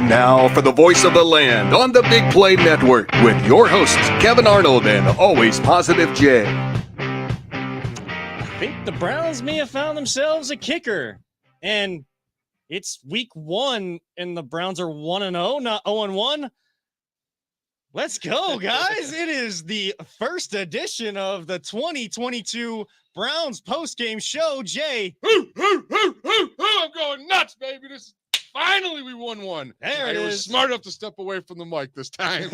Time now for the voice of the land on the Big Play Network with your hosts, Kevin Arnold and Always Positive Jay. I think the Browns may have found themselves a kicker. And it's week 1, and the Browns are 1-0, not 0-1. Let's go, guys. It is the first edition of the 2022 Browns postgame show. Jay. I'm going nuts, baby. Finally, we won one. There it is. I was smart enough to step away from the mic this time.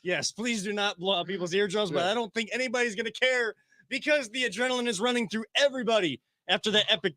Yes, please do not blow out people's eardrums, but I don't think anybody's going to care because the adrenaline is running through everybody after the epic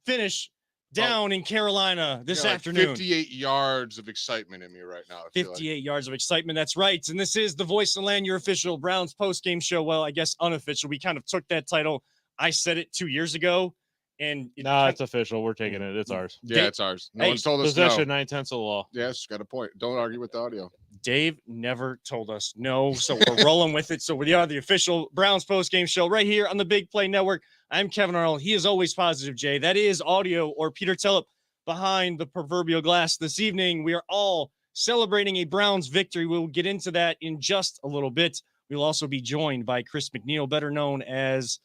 finish down in Carolina this afternoon. 58 yards of excitement in me right now. 58 yards of excitement. That's right. And this is the Voice of the Land, your official Browns post-game show. Well, I guess unofficial. We kind of took that title. I said it 2 years ago. And it's official. We're taking it. It's ours. Yeah, it's ours. No one's told us possession, no. 9/10 of the law. Yes, got a point. Don't argue with the audio. Dave never told us no, so we're rolling with it. So we are the official Browns post-game show right here on the Big Play Network. I'm Kevin Arnold. He is Always Positive Jay. That is audio or Peter Tellep behind the proverbial glass. This evening, we are all celebrating a Browns victory. We'll get into that in just a little bit. We'll also be joined by Chris McNeil, better known as,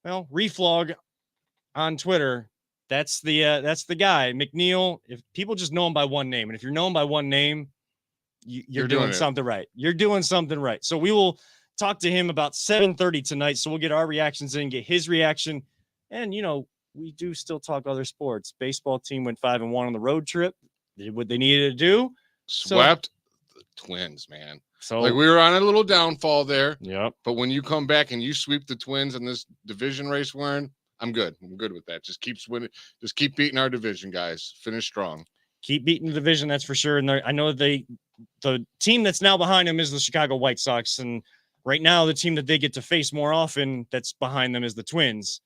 Reflog on Twitter. That's the guy, McNeil. If people just know him by one name, and if you're known by one name, you're doing something right. You're doing something right. So we will talk to him about 7:30 tonight. So we'll get our reactions in, get his reaction. And, we do still talk other sports. Baseball team went 5-1 on the road trip. Did what they needed to do. Swept the Twins, man. So we were on a little downfall there. Yep. But when you come back and you sweep the Twins in this division race we're in, I'm good. I'm good with that. Just keep winning. Just keep beating our division, guys. Finish strong. Keep beating the division, that's for sure. And I know the team that's now behind them is the Chicago White Sox. And right now, the team that they get to face more often that's behind them is the Twins.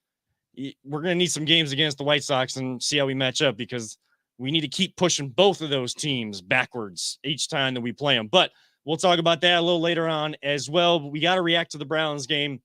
We're going to need some games against the White Sox and see how we match up because we need to keep pushing both of those teams backwards each time that we play them. But we'll talk about that a little later on as well. But we got to react to the Browns game.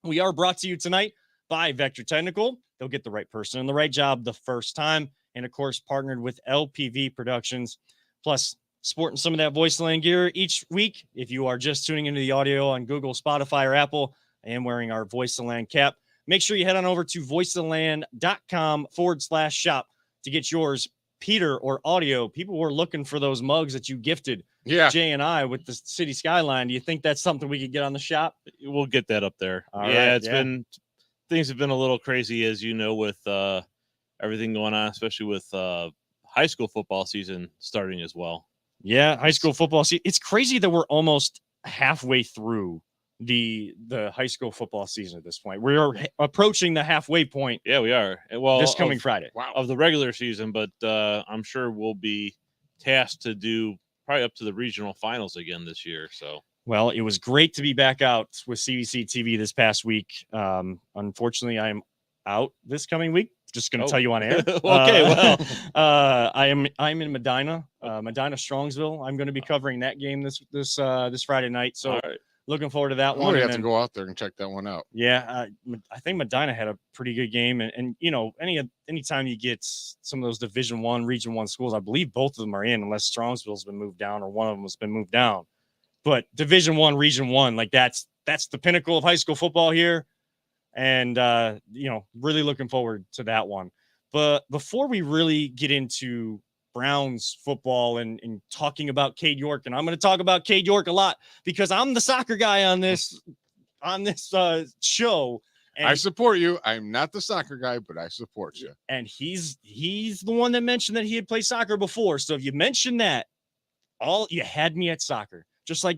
We are brought to you tonight by Vector Technical. They'll get the right person and the right job the first time. And, of course, partnered with LPV Productions. Plus, sporting some of that Voice of the Land gear each week. If you are just tuning into the audio on Google, Spotify, or Apple, I am wearing our Voice of the Land cap. Make sure you head on over to voiceoftheland.com/shop to get yours. Peter or audio, people were looking for those mugs that you gifted Jay and I with the city skyline. Do you think that's something we could get on the shop? We'll get that up there. Things have been a little crazy, as you know, with everything going on, especially with high school football season starting as well. Yeah, high school football season. It's crazy that we're almost halfway through the high school football season at this point. We are approaching the halfway point. Yeah, we are. Well, this coming Friday. Wow. Of the regular season, but I'm sure we'll be tasked to do probably up to the regional finals again this year. So, well, it was great to be back out with CBC TV this past week. Unfortunately, I am out this coming week. Just going to tell you on air. Okay, I'm in Medina, Strongsville. I'm going to be covering that game this Friday night. So. Looking forward to that one. We have to go out there and check that one out. Yeah, I think Medina had a pretty good game, and anytime you get some of those Division I, Region 1 schools, I believe both of them are in, unless Strongsville's been moved down or one of them has been moved down. But Division I, Region 1, like that's the pinnacle of high school football here, and really looking forward to that one. But before we really get into Browns football and talking about Cade York, and I'm going to talk about Cade York a lot because I'm the soccer guy on this show. And I support you. I'm not the soccer guy, but I support you. And he's the one that mentioned that he had played soccer before. So if you mentioned that, you had me at soccer. Just like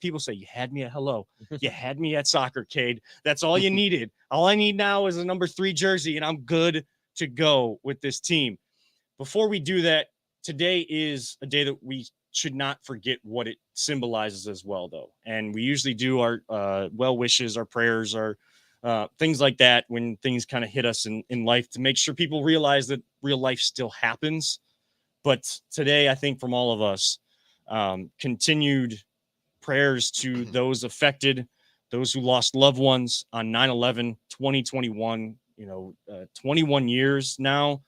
people say, you had me at hello. You had me at soccer, Cade. That's all you needed. All I need now is a number 3 jersey, and I'm good to go with this team. Before we do that, today is a day that we should not forget what it symbolizes as well, though. And we usually do our well wishes, our prayers, our things like that when things kind of hit us in life to make sure people realize that real life still happens. But today, I think from all of us, continued prayers to those affected, those who lost loved ones on 9/11, 2021, 21 years now.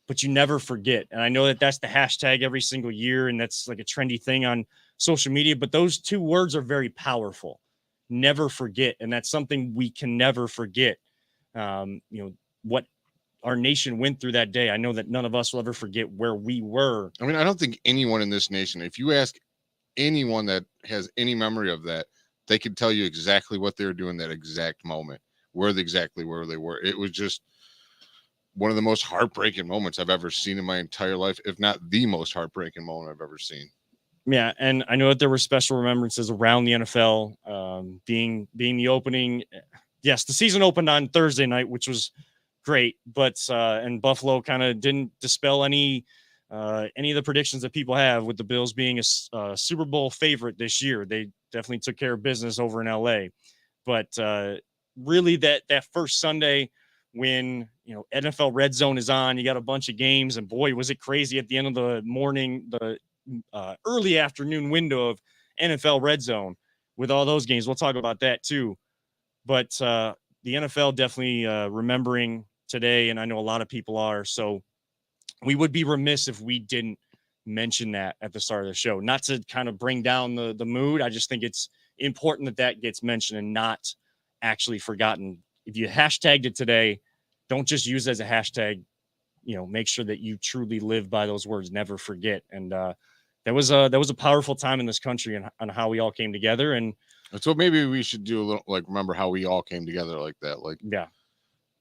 but you never forget. And I know that that's the hashtag every single year, and that's like a trendy thing on social media, but those two words are very powerful. Never forget. And that's something we can never forget. What our nation went through that day. I know that none of us will ever forget where we were. I mean, I don't think anyone in this nation, if you ask anyone that has any memory of that, they could tell you exactly what they were doing that exact moment, exactly where they were. It was just one of the most heartbreaking moments I've ever seen in my entire life, if not the most heartbreaking moment I've ever seen. Yeah, and I know that there were special remembrances around the NFL, being the opening. Yes, the season opened on Thursday night, which was great, but and Buffalo kind of didn't dispel any of the predictions that people have with the Bills being a Super Bowl favorite this year. They definitely took care of business over in LA, but really that first Sunday when NFL Red Zone is on, you got a bunch of games, and boy, was it crazy at the end of the morning, the early afternoon window of NFL Red Zone with all those games. We'll talk about that too, but the NFL definitely remembering today, and I know a lot of people are. So we would be remiss if we didn't mention that at the start of the show. Not to kind of bring down the mood. I just think it's important that gets mentioned and not actually forgotten. If you hashtagged it today, don't just use it as a hashtag. Make sure that you truly live by those words. Never forget. And that was a powerful time in this country and on how we all came together. And so maybe we should do a little, like, remember how we all came together like that. Like, yeah,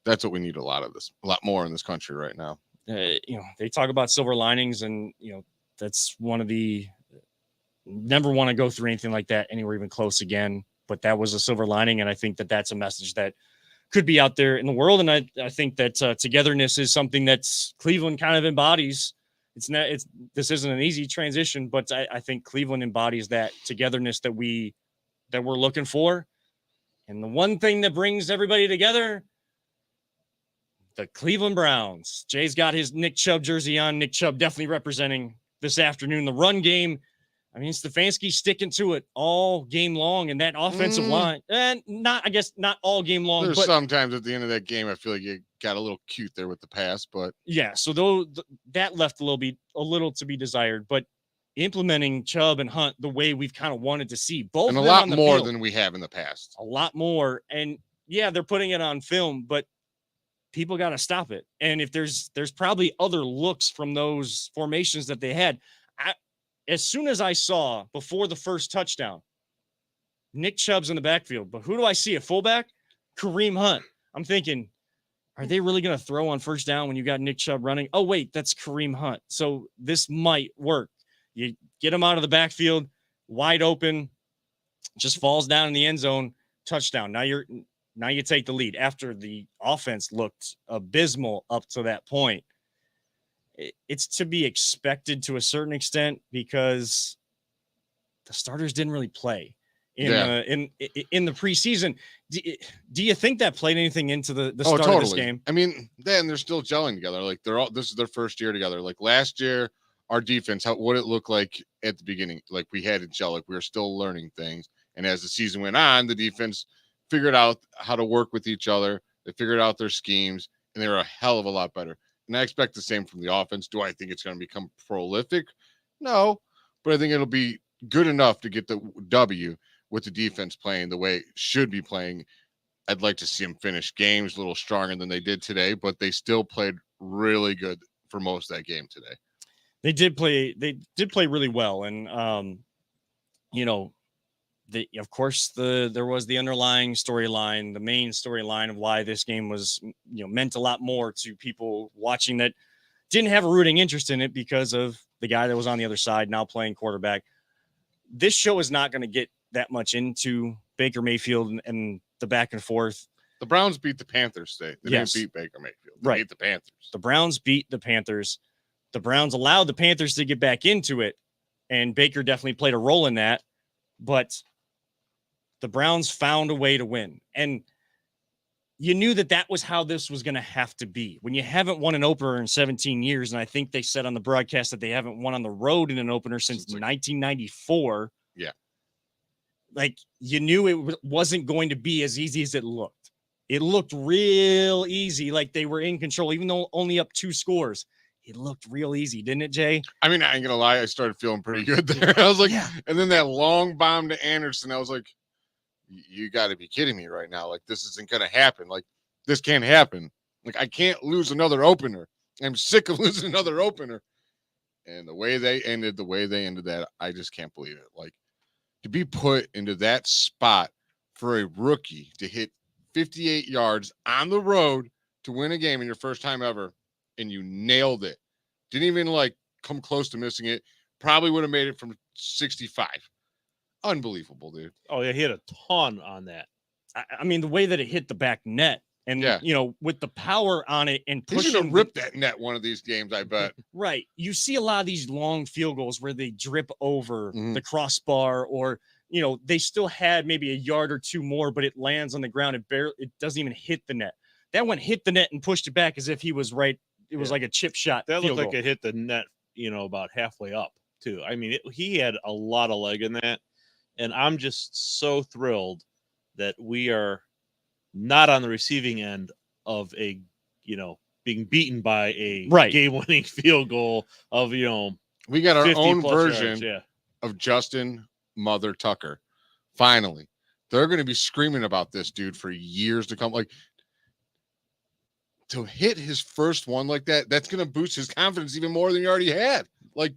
that's what we need a lot more in this country right now. They talk about silver linings, and that's one of the never want to go through anything like that anywhere even close again. But that was a silver lining, and I think that that's a message that could be out there in the world. And I think that togetherness is something that's Cleveland kind of embodies. This isn't an easy transition, but I think Cleveland embodies that togetherness that we're looking for. And the one thing that brings everybody together, the Cleveland Browns. Jay's got his Nick Chubb jersey on. Nick Chubb definitely representing this afternoon. The run game, I mean, Stefanski sticking to it all game long, and that offensive line, and not all game long. There's but sometimes at the end of that game, I feel like you got a little cute there with the pass, but yeah. So that left a little to be desired, but implementing Chubb and Hunt the way we've kind of wanted to see both, and a of them lot on the more field, than we have in the past. a lot more, and yeah, they're putting it on film, but people got to stop it. And if there's probably other looks from those formations that they had. As soon as I saw before the first touchdown, Nick Chubb's in the backfield, but who do I see at fullback? Kareem Hunt. I'm thinking, are they really going to throw on first down when you got Nick Chubb running? Oh, wait, that's Kareem Hunt. So this might work. You get him out of the backfield, wide open, just falls down in the end zone, touchdown. Now you take the lead after the offense looked abysmal up to that point. It's to be expected to a certain extent because the starters didn't really play in the preseason. Do you think that played anything into the start of this game? I mean, then they're still gelling together. Like this is their first year together. Like last year, our defense, what it looked like at the beginning, like we had to gel, like we were still learning things. And as the season went on, the defense figured out how to work with each other. They figured out their schemes, and they were a hell of a lot better. And I expect the same from the offense. Do I think it's going to become prolific? No, but I think it'll be good enough to get the W with the defense playing the way it should be playing. I'd like to see them finish games a little stronger than they did today, but they still played really good for most of that game today. They did play really well. And, of course, there was the underlying storyline, the main storyline of why this game was, meant a lot more to people watching that didn't have a rooting interest in it because of the guy that was on the other side now playing quarterback. This show is not going to get that much into Baker Mayfield and the back and forth. The Browns beat the Panthers today. They didn't beat Baker Mayfield. They beat the Panthers. The Browns beat the Panthers. The Browns allowed the Panthers to get back into it, and Baker definitely played a role in that. But the Browns found a way to win. And you knew that was how this was going to have to be. When you haven't won an opener in 17 years, and I think they said on the broadcast that they haven't won on the road in an opener since 1994. Yeah. Like, you knew it wasn't going to be as easy as it looked. It looked real easy, like they were in control, even though only up 2 scores. it looked real easy, didn't it, Jay? I mean, I ain't gonna lie, I started feeling pretty good there. I was like, and then that long bomb to Anderson, I was like, you got to be kidding me right now. Like, this isn't gonna happen. Like, this can't happen. Like, I can't lose another opener. I'm sick of losing another opener. And the way they ended that, I just can't believe it. Like, to be put into that spot for a rookie to hit 58 yards on the road to win a game in your first time ever, and you nailed it. Didn't even like come close to missing it. Probably would have made it from 65. Unbelievable, dude. Oh yeah, he had a ton on that. I mean, the way that it hit the back net, and with the power on it, and he should have ripped that net one of these games, I bet. Right. You see a lot of these long field goals where they drip over the crossbar, or they still had maybe a yard or two more, but it lands on the ground. It doesn't even hit the net. That one hit the net and pushed it back as if he was right. It was like a chip shot. That looked like it hit the net, about halfway up too. I mean, he had a lot of leg in that, and I'm just so thrilled that we are not on the receiving end of a, being beaten by a game-winning field goal of, we got our own version yards, of Justin Mother Tucker. Finally, they're going to be screaming about this dude for years to come. Like, to hit his first one like that, that's going to boost his confidence even more than he already had. Like,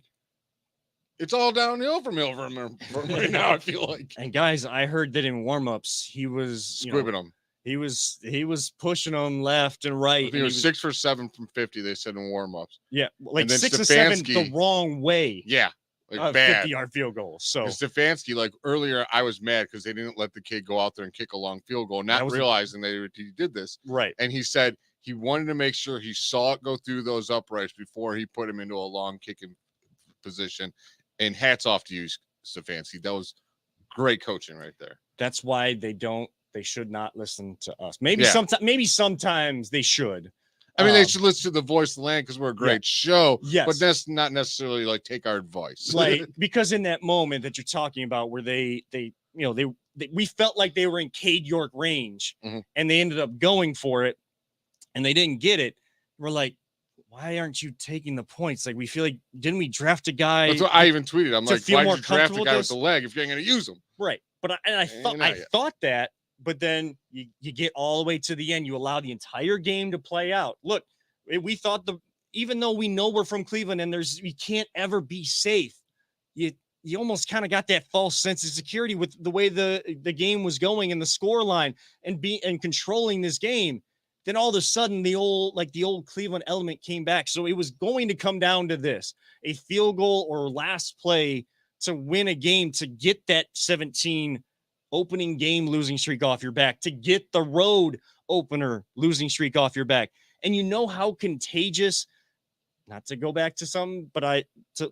it's all downhill from right now, I feel like. And guys, I heard that in warmups, he was squibbing them. He was pushing them left and right. I think it was 6 for 7 from 50. They said in warmups. Yeah, like 6 or 7 the wrong way. Yeah, like bad 50-yard field goal. So Stefanski, like earlier, I was mad because they didn't let the kid go out there and kick a long field goal, not realizing he did this. Right, and he said he wanted to make sure he saw it go through those uprights before he put him into a long kicking position. And hats off to you, Stefanski. That was great coaching right there. That's why they should not listen to us. Maybe sometimes they should. I mean, they should listen to the voice of the land because we're a great show. Yes, but that's not necessarily like take our advice. Right, because in that moment that you're talking about where we felt like they were in Cade York range and they ended up going for it and they didn't get it. We're like, why aren't you taking the points? Like, we feel like, didn't we draft a guy? That's what I even tweeted. I'm like, why did you draft a guy with the leg if you ain't going to use him? Right. But I thought that, but then you get all the way to the end. You allow the entire game to play out. Look, we thought even though we know we're from Cleveland and we can't ever be safe, you almost kind of got that false sense of security with the way the game was going and the score line and controlling this game. Then all of a sudden the old Cleveland element came back. So it was going to come down to this, a field goal or last play to win a game, to get that 17 opening game losing streak off your back, to get the road opener losing streak off your back. And you know how contagious, not to go back to something, but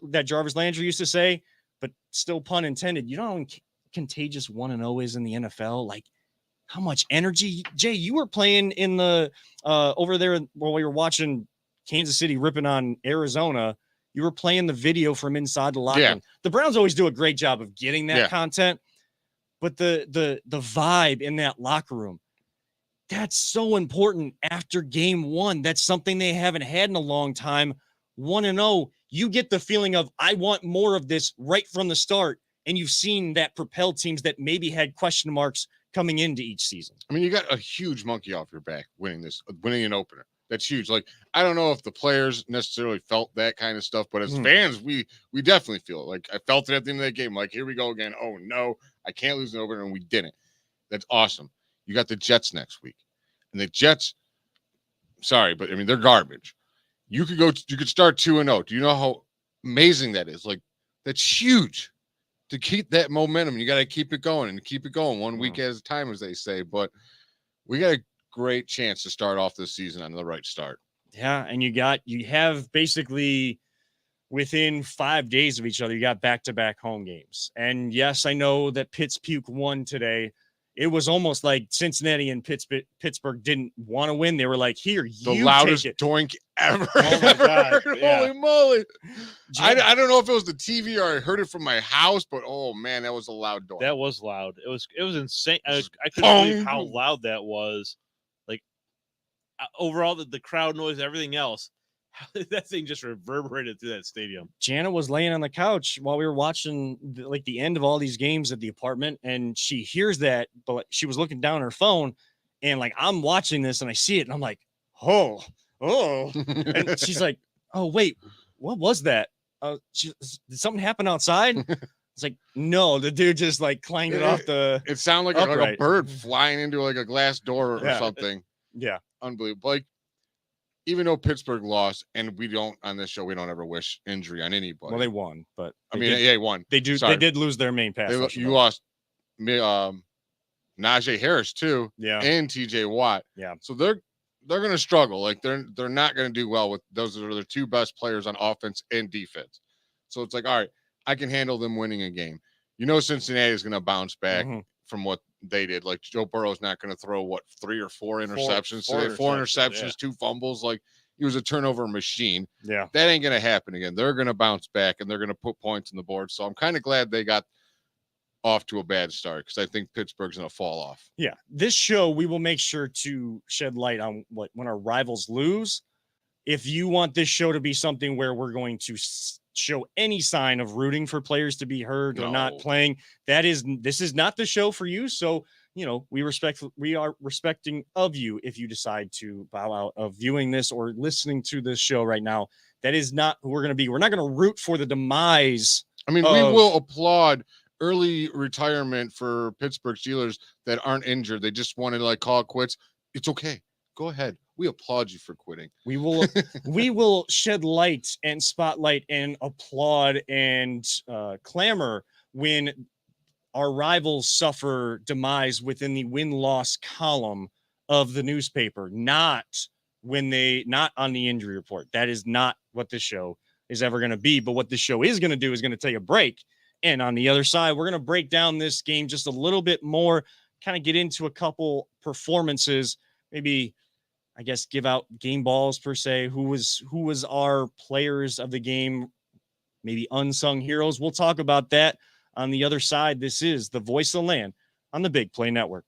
that Jarvis Landry used to say, but still pun intended, you know how contagious 1-0 is in the NFL? Like, how much energy, Jay, you were playing in the over there while we were watching Kansas City ripping on Arizona. You were playing the video from inside the locker room. The Browns always do a great job of getting that content, but the vibe in that locker room, that's so important after game one. That's something they haven't had in a long time. 1-0, you get the feeling of, I want more of this right from the start. And you've seen that propel teams that maybe had question marks coming into each season. I mean, you got a huge monkey off your back winning an opener. That's huge. Like, I don't know if the players necessarily felt that kind of stuff, but as fans, we definitely feel it. Like, I felt it at the end of that game. Like, here we go again. Oh no, I can't lose an opener, and we didn't. That's awesome. You got the Jets next week, and the Jets. Sorry, but I mean, they're garbage. You could start 2-0. Do you know how amazing that is? Like, that's huge. To keep that momentum, you got to keep it going one week at a time, as they say. But we got a great chance to start off this season on the right start. Yeah, and you have basically within 5 days of each other, you got back-to-back home games. And yes, I know that Pittsburgh won today. It was almost like Cincinnati and Pittsburgh didn't want to win. They were like, here, the loudest doink ever. Oh my God. Holy moly. I don't know if it was the TV or I heard it from my house, but oh man, that was a loud doink. That was loud. It was insane. I couldn't believe how loud that was. Like, overall, the crowd noise, everything else. that thing just reverberated through that stadium. Jana was laying on the couch while we were watching the end of all these games at the apartment, and she hears that, but she was looking down her phone, and like I'm watching this and I see it, and I'm like, oh, and she's like, oh wait, what was that? Did something happen outside? It's like, no, the dude just like clanged it off the. It sounded like a upright. bird flying into like a glass door or Yeah. something. Yeah, Unbelievable. Like, even though Pittsburgh lost, and we don't on this show, we don't ever wish injury on anybody. well, they won, but I mean, they won. They do. Sorry. They did lose their main pass. You lost Najee Harris too, Yeah. and TJ Watt. Yeah. So they're going to struggle. Like they're not going to do well with those are their two best players on offense and defense. So it's like, all right, I can handle them winning a game. You know, Cincinnati is going to bounce back from what they did. Like Joe Burrow's not going to throw 3 or 4 interceptions today. 4 interceptions, yeah. 2 fumbles. Like he was a turnover machine. Yeah. That ain't going to happen again. They're going to bounce back and they're going to put points on the board. So I'm kind of glad they got off to a bad start because I think Pittsburgh's going to fall off. Yeah. This show, we will make sure to shed light on when our rivals lose. If you want this show to be something where we're going to show any sign of rooting for players to be hurt or not playing, this is not the show for you. So, you know, we are respecting of you if you decide to bow out of viewing this or listening to this show right now. That is not who we're going to be. We're not going to root for the demise. I mean, we will applaud early retirement for Pittsburgh Steelers that aren't injured. They just want to like call it quits. It's okay. Go ahead. We applaud you for quitting. We will shed light and spotlight and applaud and clamor when our rivals suffer demise within the win-loss column of the newspaper, not on the injury report. That is not what this show is ever going to be. But what this show is going to do is going to take a break. And on the other side, we're going to break down this game just a little bit more, kind of get into a couple performances, maybe, I guess, give out game balls per se. Who was our players of the game, maybe unsung heroes. We'll talk about that on the other side. This is the Voice of the Land on the Big Play Network.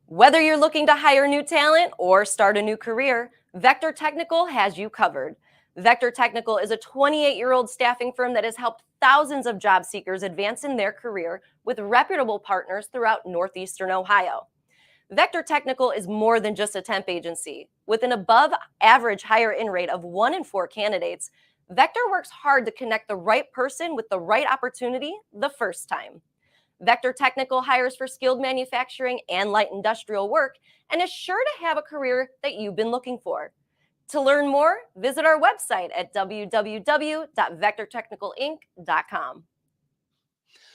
Whether you're looking to hire new talent or start a new career, Vector Technical has you covered. Vector Technical is a 28-year-old staffing firm that has helped thousands of job seekers advance in their career with reputable partners throughout Northeastern Ohio. Vector Technical is more than just a temp agency. With an above-average hire-in rate of 1 in 4 candidates, Vector works hard to connect the right person with the right opportunity the first time. Vector Technical hires for skilled manufacturing and light industrial work and is sure to have a career that you've been looking for. To learn more, visit our website at www.vectortechnicalinc.com.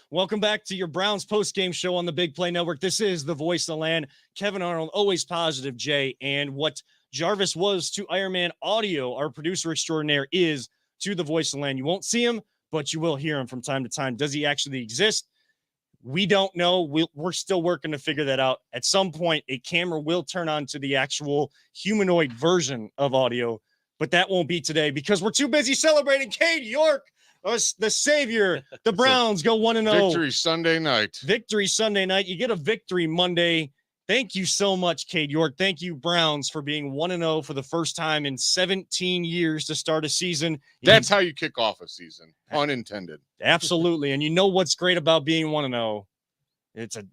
Welcome back to your Browns post-game show on the Big Play Network. This is the Voice of the Land. Kevin Arnold, always positive, Jay. And what Jarvis was to Ironman Audio, our producer extraordinaire, is to the Voice of the Land. You won't see him, but you will hear him from time to time. Does he actually exist? We don't know. We're still working to figure that out. At some point, a camera will turn on to the actual humanoid version of Audio, but that won't be today because we're too busy celebrating Cade York, us, the savior. The Browns go 1-0. Victory Sunday night. Victory Sunday night. You get a victory Monday. Thank you so much, Cade York. Thank you, Browns, for being 1-0 for the first time in 17 years to start a season. That's how you kick off a season. Unintended. Absolutely. And you know what's great about being 1-0?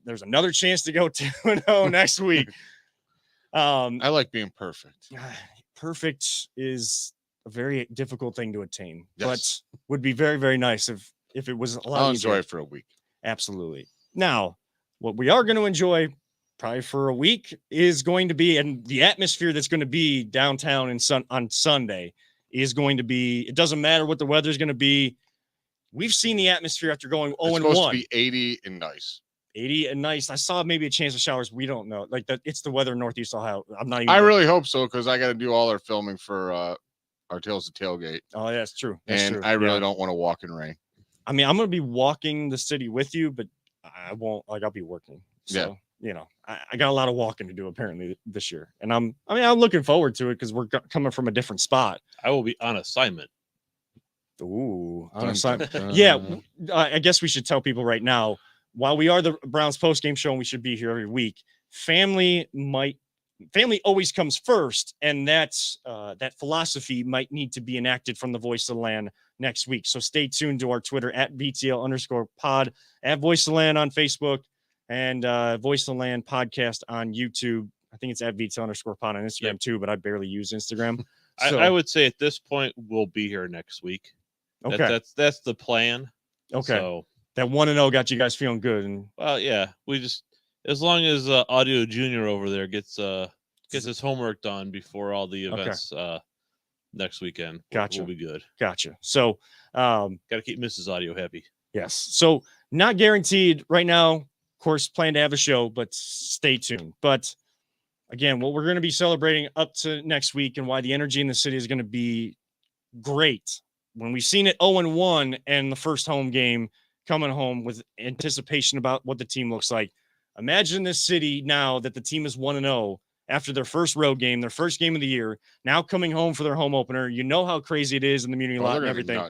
There's another chance to go 2-0 next week. I like being perfect. Perfect is a very difficult thing to attain, Yes. but would be very, very nice if it was a lot I'll easier. enjoy it for a week. Absolutely. Now, what we are going to enjoy probably for a week is going to be, and the atmosphere that's going to be downtown on Sunday is going to be, it doesn't matter what the weather's going to be. We've seen the atmosphere after going 0-1. It's supposed to be 80 and nice. 80 and nice. I saw maybe a chance of showers. We don't know. Like that, it's the weather in Northeast Ohio. I'm not even. I really hope so because I got to do all our filming for our Tales of Tailgate. Oh, yeah, that's true. That's true. I really Yeah. don't want to walk in rain. I mean, I'm going to be walking the city with you, but I won't. Like, I'll be working. So, you know, I got a lot of walking to do apparently this year, and I'm looking forward to it because we're coming from a different spot. I will be on assignment. Ooh, on assignment. Yeah, I guess we should tell people right now. While we are the Browns post-game show and we should be here every week, family might family always comes first, and that's that philosophy might need to be enacted from the Voice of the Land next week. So stay tuned to our Twitter at @VTL_pod, at Voice of the Land on Facebook, and Voice of the Land podcast on YouTube. I think it's at VTL_pod on Instagram too, but I barely use Instagram. So, I would say at this point we'll be here next week. okay, That's the plan. okay. So That 1-0 got you guys feeling good, and well, yeah, we just as long as Audio Junior over there gets his homework done before all the events next weekend, Gotcha. we'll be good. gotcha. So, Got to keep Mrs. Audio happy. yes. So not guaranteed right now. Of course, plan to have a show, but stay tuned. But again, what we're going to be celebrating up to next week and why the energy in the city is going to be great. When we've seen it 0-1 and the first home game coming home with anticipation about what the team looks like. Imagine this city now that the team is 1-0 after their first road game, their first game of the year, now coming home for their home opener. You know how crazy it is in the community lot and everything.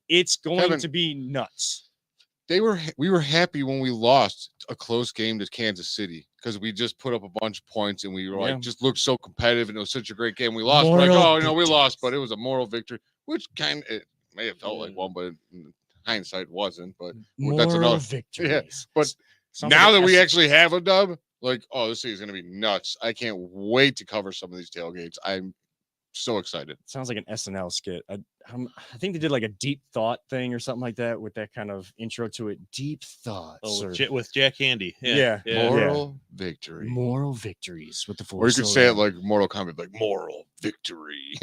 It's going to be nuts. We were happy when we lost a close game to Kansas City because we just put up a bunch of points and we were like just looked so competitive and it was such a great game. We lost, we're like, we lost, but it was a moral victory, which it may have felt like one, but in hindsight wasn't. But that's another victory. Yeah, but now that we actually have a dub, like, this city's gonna be nuts. I can't wait to cover some of these tailgates. I'm so excited. Sounds like an SNL skit. I think they did like a deep thought thing or something like that with that kind of intro to it. Deep thoughts. With Jack Handy. Moral victory. Moral victories with the Force. Or you could say it like Mortal Kombat, like moral victory.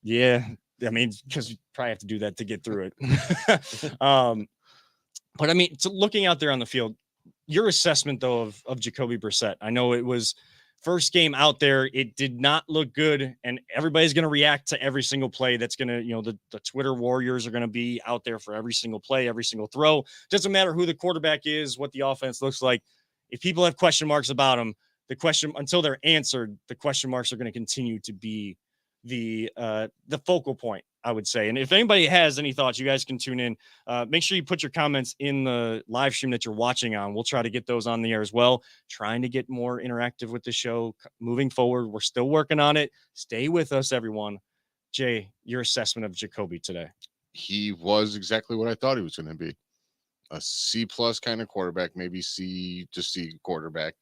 yeah. I mean, because you probably have to do that to get through it. But I mean, looking out there on the field, your assessment though of Jacoby Brissett. I know it was first game out there, it did not look good, and everybody's going to react to every single play. That's going to, the Twitter warriors are going to be out there for every single play, every single throw. Doesn't matter who the quarterback is, what the offense looks like. If people have question marks about them, until they're answered, the question marks are going to continue to be the focal point, I would say. And if anybody has any thoughts, you guys can tune in. Make sure you put your comments in the live stream that you're watching on. We'll try to get those on the air as well. Trying to get more interactive with the show moving forward. We're still working on it. Stay with us, everyone. Jay, your assessment of Jacoby today. He was exactly what I thought he was going to be. A C+ kind of quarterback, maybe C quarterback.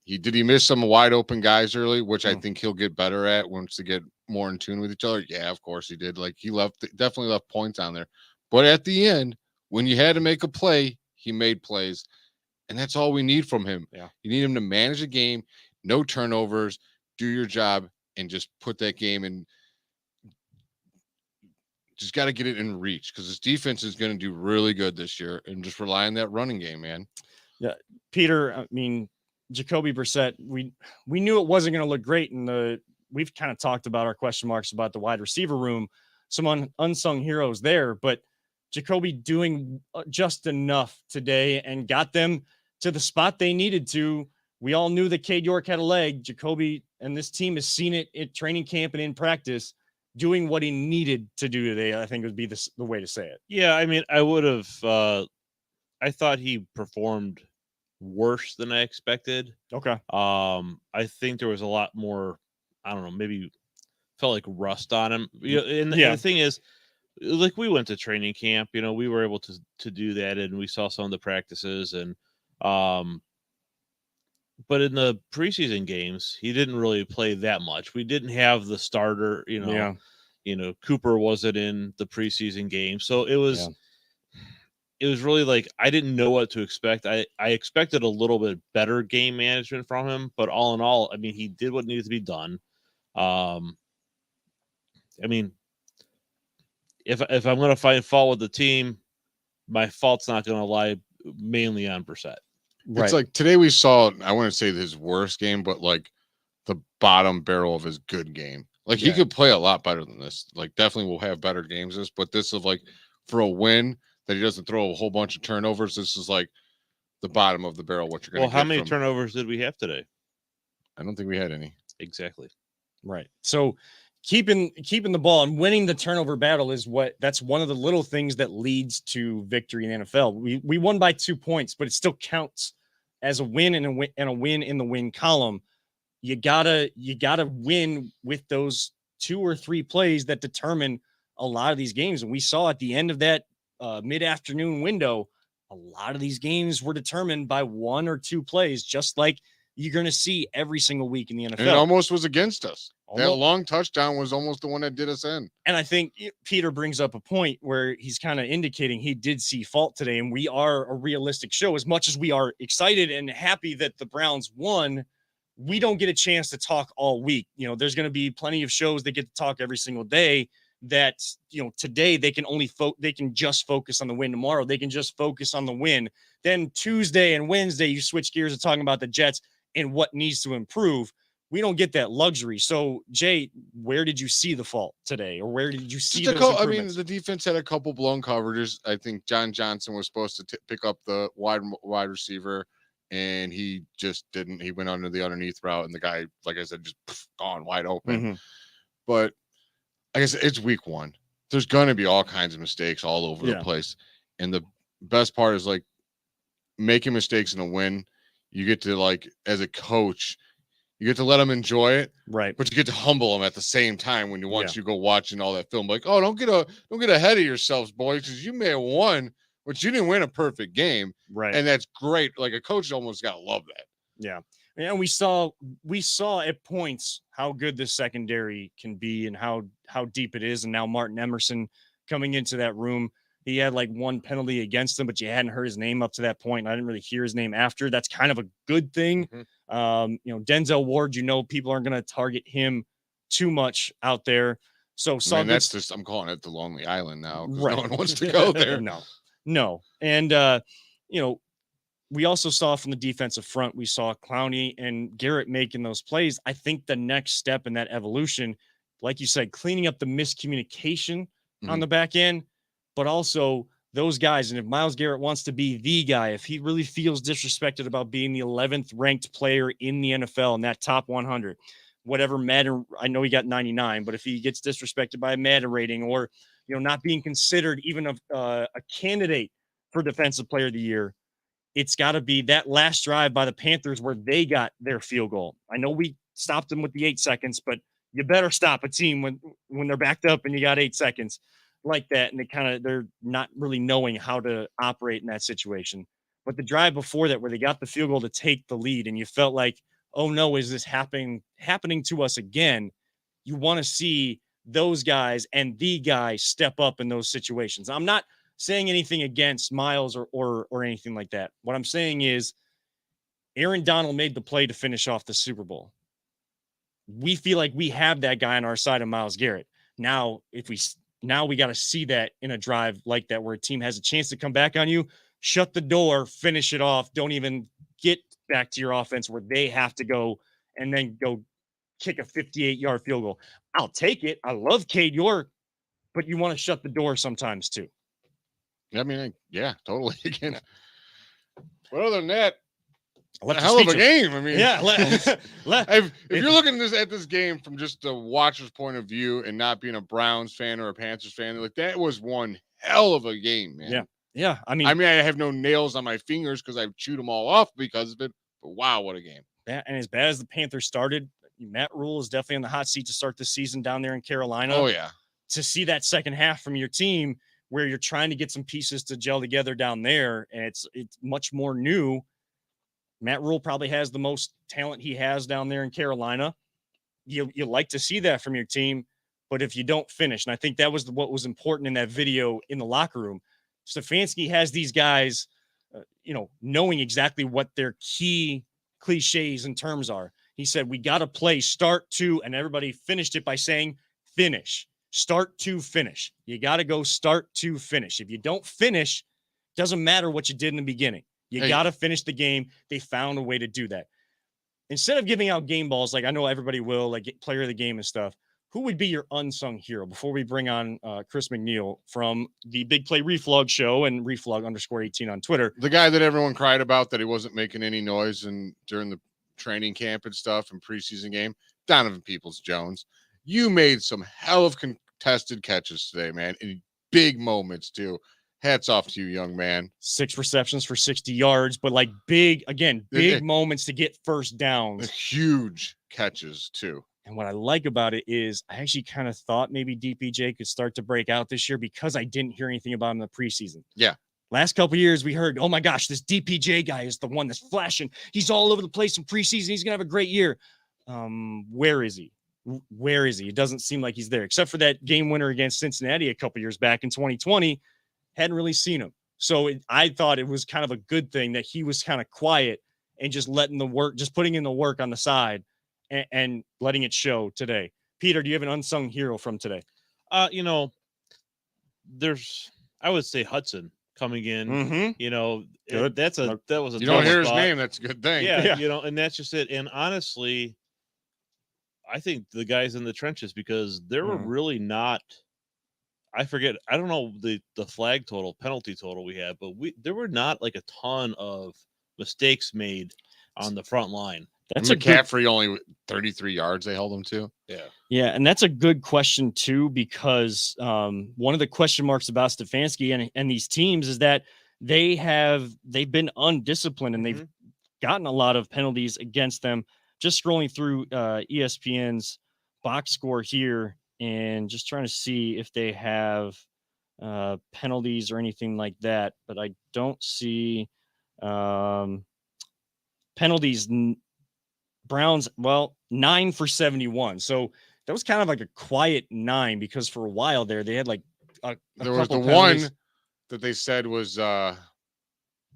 He missed some wide open guys early, which I think he'll get better at once they get more in tune with each other. Yeah, of course he did. Like, he definitely left points on there. But at the end, when you had to make a play, he made plays. And that's all we need from him. Yeah. You need him to manage the game, no turnovers, do your job, and just put that game in. Just got to get it in reach because his defense is going to do really good this year, and just rely on that running game, man. Yeah. Peter, I mean, Jacoby Brissett, we knew it wasn't going to look great we've kind of talked about our question marks about the wide receiver room, some unsung heroes there, but Jacoby doing just enough today and got them to the spot they needed to. We all knew that Cade York had a leg. Jacoby and this team has seen it at training camp and in practice, doing what he needed to do today, I think would be the way to say it. Yeah, I mean, I would have I thought he performed worse than I expected. Okay. I think there was a lot more, I don't know, maybe felt like rust on him. And the thing is, like, we went to training camp, we were able to do that, and we saw some of the practices, and but in the preseason games, he didn't really play that much. We didn't have the starter, Cooper wasn't in the preseason game. So it was really like, I didn't know what to expect. I expected a little bit better game management from him, but all in all, I mean, he did what needed to be done. I mean, if I'm going to find fault with the team, my fault's not going to lie mainly on Brissett. Right. It's like today we saw, I wouldn't say his worst game, but like the bottom barrel of his good game. Like, he could play a lot better than this. Like, definitely will have better games this, but this is like, for a win that he doesn't throw a whole bunch of turnovers, this is like the bottom of the barrel, what you're going to get. Well, how many turnovers did we have today? I don't think we had any. Exactly. Right. So keeping the ball and winning the turnover battle that's one of the little things that leads to victory in the NFL. We won by 2 points, but it still counts as a win and a win in the win column. you gotta win with those 2 or 3 plays that determine a lot of these games. And we saw at the end of that mid-afternoon window, a lot of these games were determined by 1 or 2 plays, just like you're going to see every single week in the NFL. And it almost was against us. That Almost. long touchdown was almost the one that did us in. And I think Peter brings up a point where he's kind of indicating he did see fault today. And we are a realistic show. As much as we are excited and happy that the Browns won, we don't get a chance to talk all week. You know, there's going to be plenty of shows that get to talk every single day that, you know, today they can only they can just focus on the win. Tomorrow they can just focus on the win. Then Tuesday and Wednesday, you switch gears to talking about the Jets and what needs to improve. We don't get that luxury. So, Jay, where did you see the fault today, or where did you see those I mean, improvements? the defense had a couple blown coverages. I think John Johnson was supposed to pick up the wide receiver, and he just didn't. He went under the underneath route, and the guy, like I said, just gone wide open. Mm-hmm. But I guess it's week 1. There's going to be all kinds of mistakes all over the place. And the best part is, like, making mistakes in a win, you get to, like, as a coach, you get to let them enjoy it, right? But you get to humble them at the same time when you go watching all that film. Like, oh, don't get ahead of yourselves, boys, because you may have won, but you didn't win a perfect game, right? And that's great. Like, a coach almost got to love that. Yeah, and we saw at points how good this secondary can be and how deep it is. And now Martin Emerson coming into that room, he had like 1 penalty against him, but you hadn't heard his name up to that point. I didn't really hear his name after. That's kind of a good thing. Mm-hmm. You know, Denzel Ward, you know, people aren't going to target him too much out there. So that's just, I'm calling it the Lonely Island now, because right. No one wants to go there. No. And, you know, we also saw from the defensive front, we saw Clowney and Garrett making those plays. I think the next step in that evolution, like you said, cleaning up the miscommunication on the back end, but also those guys. And if Myles Garrett wants to be the guy, if he really feels disrespected about being the 11th ranked player in the NFL in that top 100, whatever Madden, I know he got 99, but if he gets disrespected by a Madden rating, or, you know, not being considered even a candidate for defensive player of the year, it's got to be that last drive by the Panthers where they got their field goal. I know we stopped them with the 8 seconds, but you better stop a team when they're backed up and you got 8 seconds like that. And they're not really knowing how to operate in that situation. But the drive before that, where they got the field goal to take the lead, and you felt like, oh no, is this happening to us again? You want to see those guys and the guy step up in those situations. I'm not saying anything against Myles or anything like that. What I'm saying is Aaron Donald made the play to finish off the Super Bowl. We feel like we have that guy on our side of Myles Garrett. Now we got to see that in a drive like that, where a team has a chance to come back on you, shut the door, finish it off. Don't even get back to your offense where they have to go and then go kick a 58-yard field goal. I'll take it. I love Cade York, but you want to shut the door sometimes too. I mean, yeah, totally. Again, but other than that, a hell of a game. I mean, yeah. if you're looking at this game from just the watcher's point of view and not being a Browns fan or a Panthers fan, like, that was one hell of a game, man. Yeah. I mean, I have no nails on my fingers because I've chewed them all off because of it. But wow, what a game! Yeah, and as bad as the Panthers started, Matt Rule is definitely on the hot seat to start the season down there in Carolina. Oh yeah, to see that second half from your team where you're trying to get some pieces to gel together down there, and it's much more new. Matt Rule probably has the most talent he has down there in Carolina. You like to see that from your team, but if you don't finish, and I think that was what was important in that video in the locker room, Stefanski has these guys, knowing exactly what their key cliches and terms are. He said, we got to play start to, and everybody finished it by saying finish, start to finish. You got to go start to finish. If you don't finish, doesn't matter what you did in the beginning. You got to finish the game. They found a way to do that. Instead of giving out game balls, like I know everybody will, like player of the game and stuff, who would be your unsung hero before we bring on Chris McNeil from the Big Play Reflog Show and reflog_18 on Twitter? The guy that everyone cried about that he wasn't making any noise and during the training camp and stuff and preseason game, Donovan Peoples-Jones. You made some hell of contested catches today, man, in big moments too. Hats off to you, young man. 6 receptions for 60 yards, but like big moments to get first downs. Huge catches too. And what I like about it is I actually kind of thought maybe DPJ could start to break out this year because I didn't hear anything about him in the preseason. Yeah. Last couple of years, we heard, oh my gosh, this DPJ guy is the one that's flashing. He's all over the place in preseason. He's going to have a great year. Where is he? Where is he? It doesn't seem like he's there, except for that game winner against Cincinnati a couple years back in 2020. Hadn't really seen him. So I thought it was kind of a good thing that he was kind of quiet and just letting the work, just putting in the work on the side and letting it show today. Peter, do you have an unsung hero from today? There's, I would say Hudson coming in. Mm-hmm. Good. That was a You don't tough hear his spot. name, that's a good thing. Yeah, Yeah. and that's just it. And honestly, I think the guys in the trenches, because there were really not, I don't know the flag total, penalty total we had, but there were not like a ton of mistakes made on the front line. That's McCaffrey only 33 yards they held him to. Yeah, and that's a good question too, because one of the question marks about Stefanski and these teams is that they've been undisciplined and they've gotten a lot of penalties against them. Just scrolling through ESPN's box score here and just trying to see if they have penalties or anything like that, but I don't see penalties. Browns, 9 for 71. So that was kind of like a quiet 9 because for a while there, they had like there was the penalties. one that they said was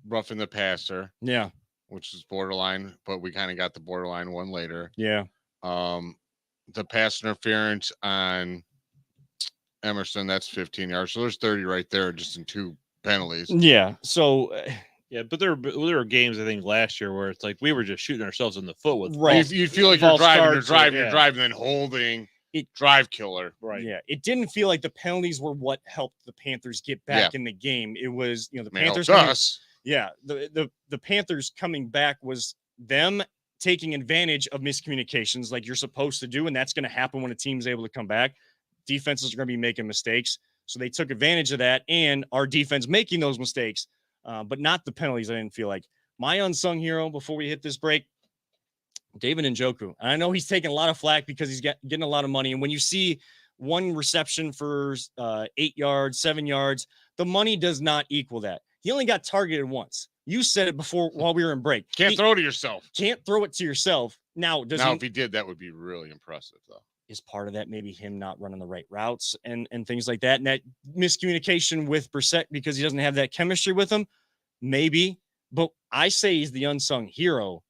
roughing the passer. Yeah. Which is borderline, but we kind of got the borderline one later. Yeah. The pass interference on Emerson, that's 15 yards. So there's 30 right there just in 2 penalties. Yeah. So yeah, but there were games I think last year where it's like we were just shooting ourselves in the foot with You feel like you're driving, then holding drive killer. Right. Yeah. It didn't feel like the penalties were what helped the Panthers get back in the game. It was, the Panthers. Yeah. The Panthers coming back was them taking advantage of miscommunications like you're supposed to do. And that's going to happen when a team's able to come back. Defenses are going to be making mistakes. So they took advantage of that and our defense making those mistakes. But not the penalties. I didn't feel like my unsung hero before we hit this break, David Njoku. And I know he's taking a lot of flack because he's getting a lot of money. And when you see one reception for 8 yards, 7 yards, the money does not equal that. He only got targeted once. You said it before while we were in break. Can't throw to yourself. Can't throw it to yourself. Now, if he did, that would be really impressive, though. Is part of that maybe him not running the right routes and things like that? And that miscommunication with Brissett because he doesn't have that chemistry with him? Maybe. But I say he's the unsung hero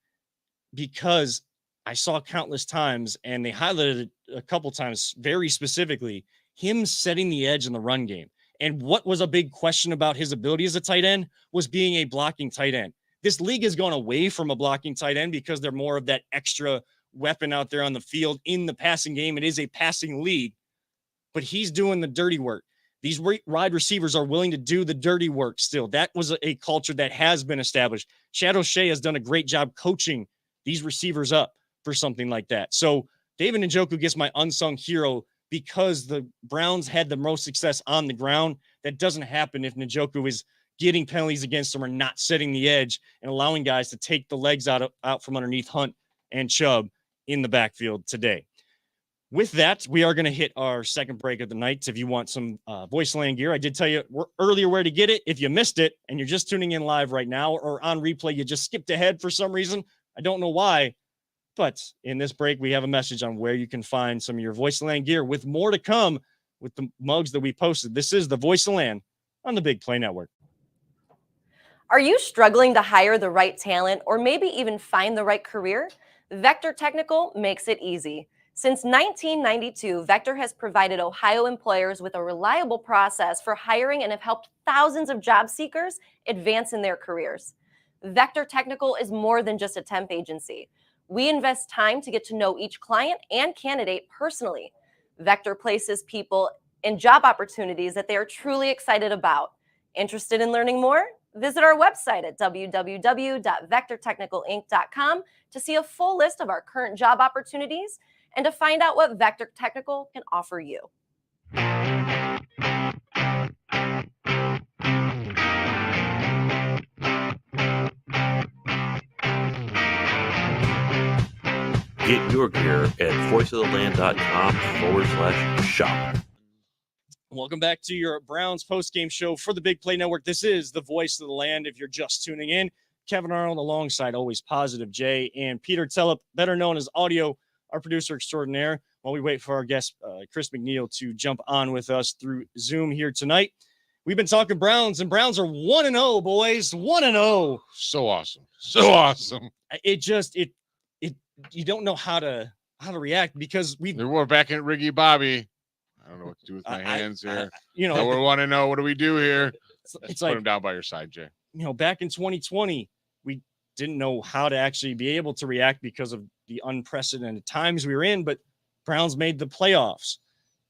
because I saw countless times, and they highlighted it a couple times very specifically, him setting the edge in the run game. And what was a big question about his ability as a tight end was being a blocking tight end. This league has gone away from a blocking tight end because they're more of that extra weapon out there on the field in the passing game. It is a passing league, but he's doing the dirty work. These wide receivers are willing to do the dirty work still. That was a culture that has been established. Chad O'Shea has done a great job coaching these receivers up for something like that. So David Njoku gets my unsung hero because the Browns had the most success on the ground. That doesn't happen if Njoku is getting penalties against them or not setting the edge and allowing guys to take the legs out from underneath Hunt and Chubb in the backfield today. With that, we are going to hit our second break of the night. If you want some voice land gear, I did tell you earlier where to get it. If you missed it and you're just tuning in live right now or on replay, you just skipped ahead for some reason. I don't know why, but in this break, we have a message on where you can find some of your voice land gear with more to come with the mugs that we posted. This is the Voice of Land on the Big Play Network. Are you struggling to hire the right talent or maybe even find the right career? Vector Technical makes it easy. Since 1992, Vector has provided Ohio employers with a reliable process for hiring and have helped thousands of job seekers advance in their careers. Vector Technical is more than just a temp agency. We invest time to get to know each client and candidate personally. Vector places people in job opportunities that they are truly excited about. Interested in learning more? Visit our website at www.vectortechnicalinc.com to see a full list of our current job opportunities and to find out what Vector Technical can offer you. Get your gear at voiceoftheland.com/shop. Welcome back to your Browns post-game show for the Big Play Network. This is the Voice of the Land. If you're just tuning in, Kevin Arnold alongside Always Positive Jay and Peter Tellep, better known as Audio, our producer extraordinaire, while we wait for our guest, Chris McNeil, to jump on with us through Zoom here tonight. We've been talking Browns, and Browns are 1-0, boys. 1-0. So awesome. So awesome. You don't know how to react because we're back at Riggy Bobby. I don't know what to do with my hands here. Now we want to know, what do we do here? It's put him down by your side, Jay. Back in 2020, we didn't know how to actually be able to react because of the unprecedented times we were in, but Browns made the playoffs,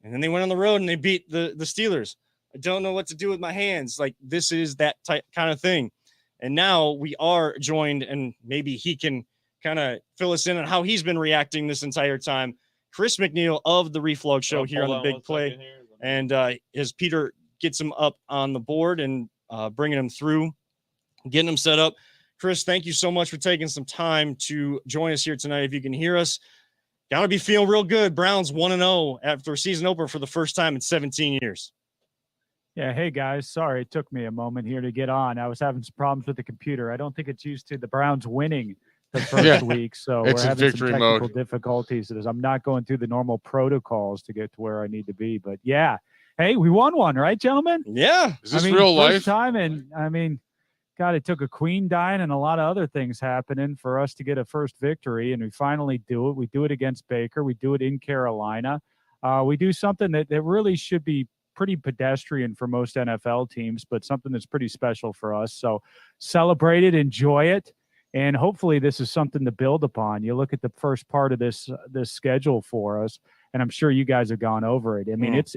and then they went on the road and they beat the Steelers. I don't know what to do with my hands. Like, this is that kind of thing. And now we are joined, and maybe he can kind of fill us in on how he's been reacting this entire time. Chris McNeil of the Reflog Show here on the Big Play. And as Peter gets him up on the board and bringing him through, getting him set up. Chris, thank you so much for taking some time to join us here tonight. If you can hear us, got to be feeling real good. Browns 1-0 after a season opener for the first time in 17 years. Yeah, hey guys, sorry it took me a moment here to get on. I was having some problems with the computer. I don't think it's used to the Browns winning the first week, so it's we're having some technical mode. difficulties. I'm not going through the normal protocols to get to where I need to be, but yeah. Hey, we won one, right, gentlemen? Yeah. Is this real life? First time, and God, it took a queen dying and a lot of other things happening for us to get a first victory, and we finally do it. We do it against Baker. We do it in Carolina. We do something that really should be pretty pedestrian for most NFL teams, but something that's pretty special for us. So celebrate it, enjoy it, and hopefully this is something to build upon. You look at the first part of this schedule for us, and I'm sure you guys have gone over it. I mean, it's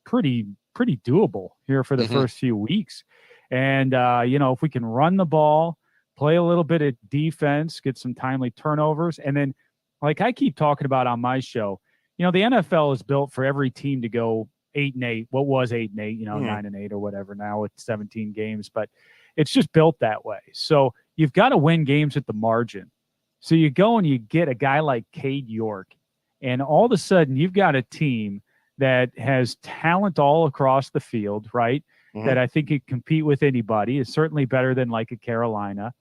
pretty doable here for the first few weeks. And, if we can run the ball, play a little bit of defense, get some timely turnovers, and then, like I keep talking about on my show, the NFL is built for every team to go 8-8. What was 8-8? 9-8 or whatever. Now it's 17 games, but it's just built that way. So you've got to win games at the margin. So you go and you get a guy like Cade York, and all of a sudden you've got a team that has talent all across the field, right? That I think could compete with anybody. Is certainly better than like a Carolina.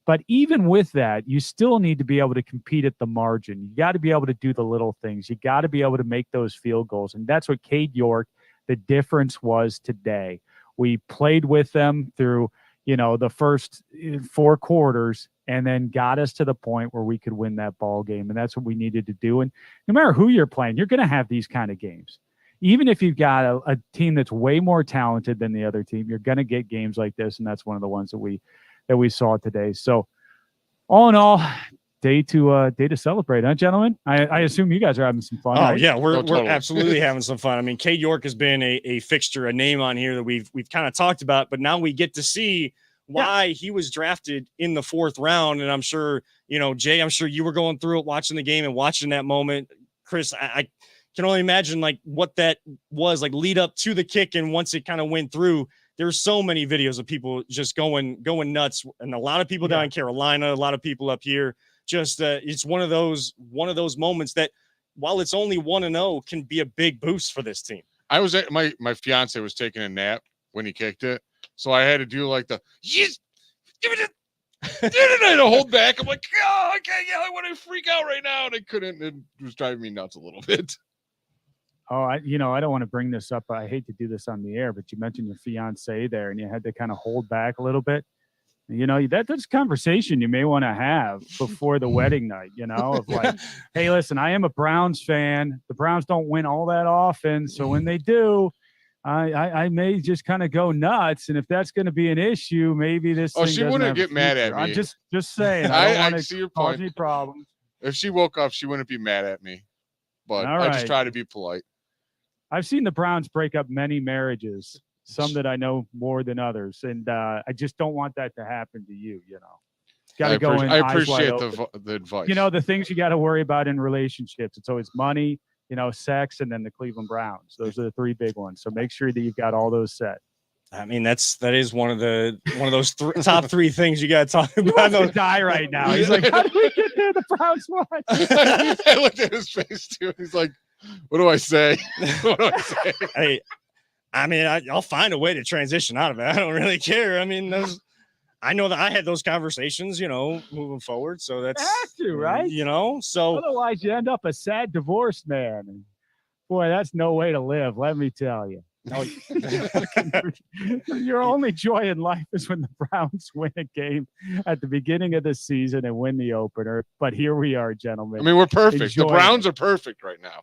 But even with that, you still need to be able to compete at the margin. You got to be able to do the little things. You got to be able to make those field goals. And that's what Cade York, the difference was today. We played with them through, the first 4 quarters and then got us to the point where we could win that ball game. And that's what we needed to do. And no matter who you're playing, you're going to have these kind of games. Even if you've got a team that's way more talented than the other team, you're going to get games like this. And that's one of the ones that we saw today. So all in all, day to celebrate, huh, gentlemen? I assume you guys are having some fun. Oh, right? yeah, we're absolutely having some fun. I mean, Cade York has been a fixture, a name on here that we've kind of talked about, but now we get to see why he was drafted in the 4th round. And I'm sure, Jay, I'm sure you were going through it, watching the game and watching that moment. Chris, I can only imagine like what that was like lead up to the kick. And once it kind of went through, there's so many videos of people just going nuts, and a lot of people down in Carolina, a lot of people up here. Just it's one of those moments that, while it's only 1-0, can be a big boost for this team. I was at my fiance was taking a nap when he kicked it, so I had to do like the yes, give it. I had to hold back. I'm like, oh, okay, yeah, I want to freak out right now, and I couldn't. It was driving me nuts a little bit. Oh, I don't want to bring this up. I hate to do this on the air, but you mentioned your fiance there, and you had to kind of hold back a little bit. That's a conversation you may want to have before the wedding night, of like, hey, listen, I am a Browns fan. The Browns don't win all that often. So when they do, I may just kind of go nuts. And if that's going to be an issue, maybe this thing she doesn't wouldn't have a get mad at future. I'm me. just saying. I don't want see to your cause point. any problems. If she woke up, she wouldn't be mad at me. But All I just right. try to be polite. I've seen the Browns break up many marriages, some that I know more than others, and I just don't want that to happen to you. Got to go in. I eyes wide appreciate open. the advice. The things you got to worry about in relationships. It's always money, sex, and then the Cleveland Browns. Those are the 3 big ones. So make sure that you've got all those set. I mean, that is one of those top three things you got to talk He about. wants to die right now. He's like, how did we get there? The Browns won. I looked at his face too. He's like, what do I say? What do I say? Hey, I mean, I'll find a way to transition out of it. I don't really care. I mean, I know that I had those conversations, moving forward. So that's Have to, right? So Otherwise, you end up a sad divorced man. And boy, that's no way to live. Let me tell you. Your only joy in life is when the Browns win a game at the beginning of the season and win the opener. But here we are, gentlemen. I mean, we're perfect. Enjoy The Browns it. are perfect right now.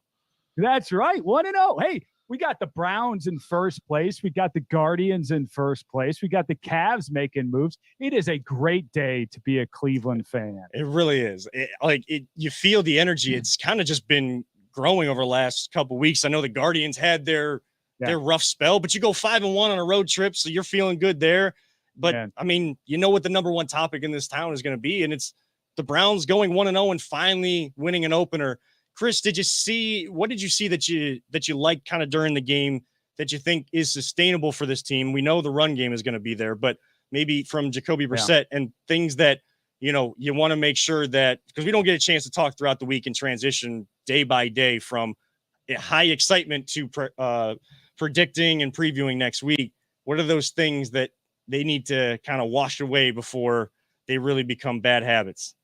That's right. 1-0. Hey, we got the Browns in first place. We got the Guardians in first place. We got the Cavs making moves. It is a great day to be a Cleveland fan. it really is. You feel the energy. It's kind of just been growing over the last couple weeks. I know the Guardians had their rough spell, but you go 5-1 on a road trip, so you're feeling good there. But Man. I mean, you know what the number one topic in this town is going to be, and it's the Browns going 1-0 and finally winning an opener. Chris, what did you see that you liked kind of during the game that you think is sustainable for this team? We know the run game is going to be there, but maybe from Jacoby Brissett and things that, you want to make sure that, because we don't get a chance to talk throughout the week and transition day by day from high excitement to predicting and previewing next week. What are those things that they need to kind of wash away before they really become bad habits?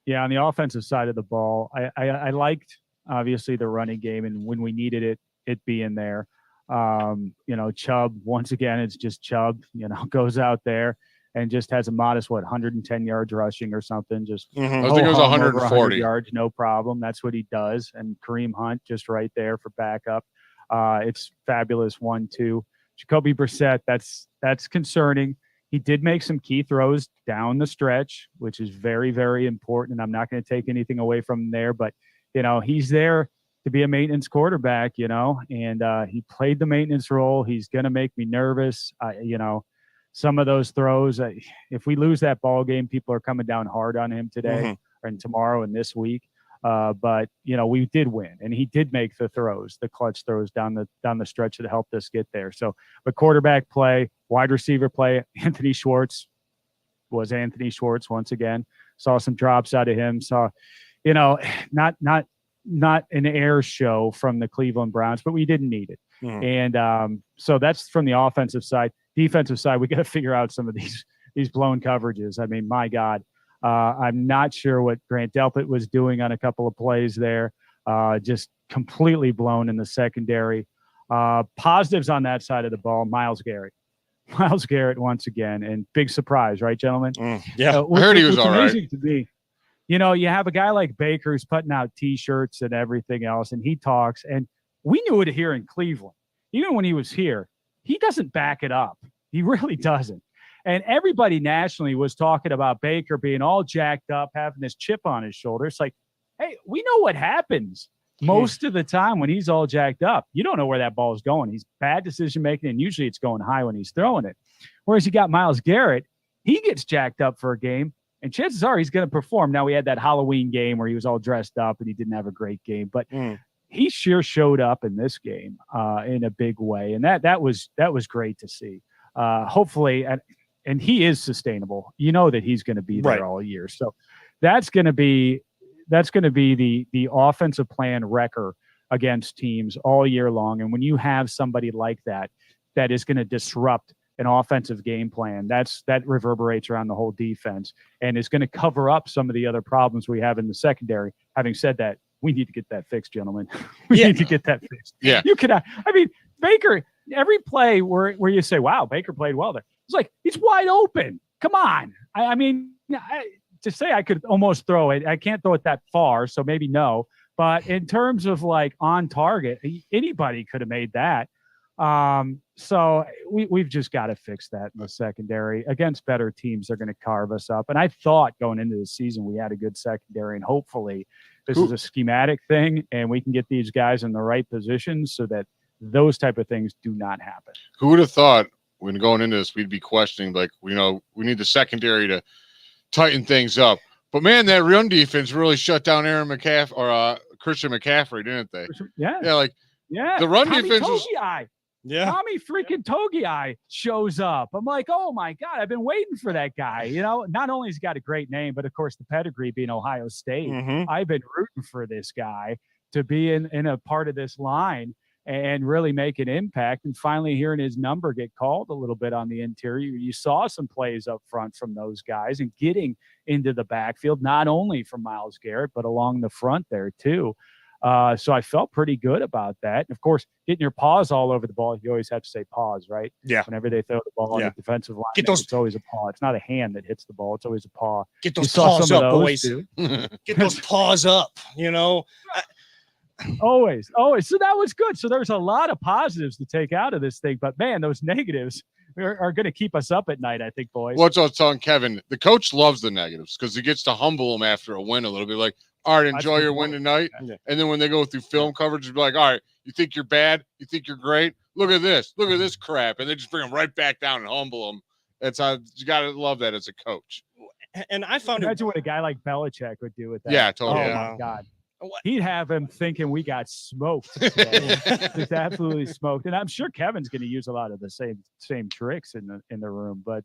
Yeah, on the offensive side of the ball, I liked obviously the running game, and when we needed it being there. Chubb, once again, it's just Chubb, goes out there and just has a modest 110 yards rushing or something. Just I think it was 140 yards, no problem. That's what he does. And Kareem Hunt just right there for backup. It's fabulous 1-2. Jacoby Brissett, that's concerning. He did make some key throws down the stretch, which is very, very important. And I'm not going to take anything away from him there, but he's there to be a maintenance quarterback, and he played the maintenance role. He's going to make me nervous. Some of those throws, if we lose that ball game, people are coming down hard on him today and tomorrow and this week. But we did win, and he did make the clutch throws down the stretch that helped us get there. So, but quarterback play, wide receiver play, Anthony Schwartz was Anthony Schwartz once again. Saw some drops out of him. Saw, not an air show from the Cleveland Browns, but we didn't need it. And so that's from the offensive side. Defensive side, we got to figure out some of these blown coverages. I mean, my God. I'm not sure what Grant Delpit was doing on a couple of plays there. Just completely blown in the secondary. Positives on that side of the ball, Myles Garrett. Myles Garrett once again, and big surprise, right, gentlemen? Yeah, I heard he was all right. To me, you have a guy like Baker who's putting out T-shirts and everything else, and he talks, and we knew it here in Cleveland. Even when he was here, he doesn't back it up. He really doesn't. And everybody nationally was talking about Baker being all jacked up, having this chip on his shoulder. It's like, hey, we know what happens most of the time when he's all jacked up. You don't know where that ball is going. He's bad decision making, and usually it's going high when he's throwing it. Whereas you got Myles Garrett, he gets jacked up for a game, and chances are he's going to perform. Now, we had that Halloween game where he was all dressed up and he didn't have a great game, but he sure showed up in this game in a big way, and that was great to see. Hopefully, and he is sustainable. You know that he's going to be there all year. So that's going to be the offensive plan wrecker against teams all year long. And when you have somebody like that is going to disrupt an offensive game plan, that reverberates around the whole defense and is going to cover up some of the other problems we have in the secondary. Having said that, we need to get that fixed, gentlemen. We need to get that fixed. Yeah. Baker, every play where you say, wow, Baker played well there. It's like, he's wide open. Come on. To say I could almost throw it, I can't throw it that far, so maybe no. But in terms of like on target, anybody could have made that. So we've just got to fix that in the secondary. Against better teams, they're going to carve us up. And I thought going into the season we had a good secondary, and hopefully this is a schematic thing, and we can get these guys in the right positions so that those type of things do not happen. Who would have thought when going into this we'd be questioning, like, we need the secondary to tighten things up. But man, that run defense really shut down Aaron McCaffrey or Christian McCaffrey, didn't they? Yeah. Yeah, the run defense was Yeah. Tommy freaking Togiai shows up. I'm like, oh my God, I've been waiting for that guy. You know, not only has he got a great name, but of course the pedigree being Ohio State. Mhm. I've been rooting for this guy to be in a part of this line and really make an impact. And finally hearing his number get called a little bit on the interior. You saw some plays up front from those guys and getting into the backfield, not only from Myles Garrett, but along the front there too. So I felt pretty good about that. And of course, getting your paws all over the ball, you always have to say pause, right? Yeah. Whenever they throw the ball on Yeah. the defensive line, Get those- it's always a paw. It's not a hand that hits the ball. It's always a paw. Get You those saw paws some of up, those, boys. too. Get those paws up, you know. Always. So that was good. So there's a lot of positives to take out of this thing. But, man, those negatives are going to keep us up at night, I think, boys. What's I was telling Kevin, the coach loves the negatives because he gets to humble them after a win a little bit. Like, all right, enjoy your win tonight. Yeah. And then when they go through film coverage, be like, all right, you think you're bad? You think you're great? Look at this. Look at this crap. And they just bring them right back down and humble them. That's how you got to love that as a coach. And I found it. Imagine what a guy like Belichick would do with that. Yeah, Oh, totally. Yeah. my God. What- He'd have him thinking we got smoked today. Just absolutely smoked. And I'm sure Kevin's going to use a lot of the same tricks in the room. But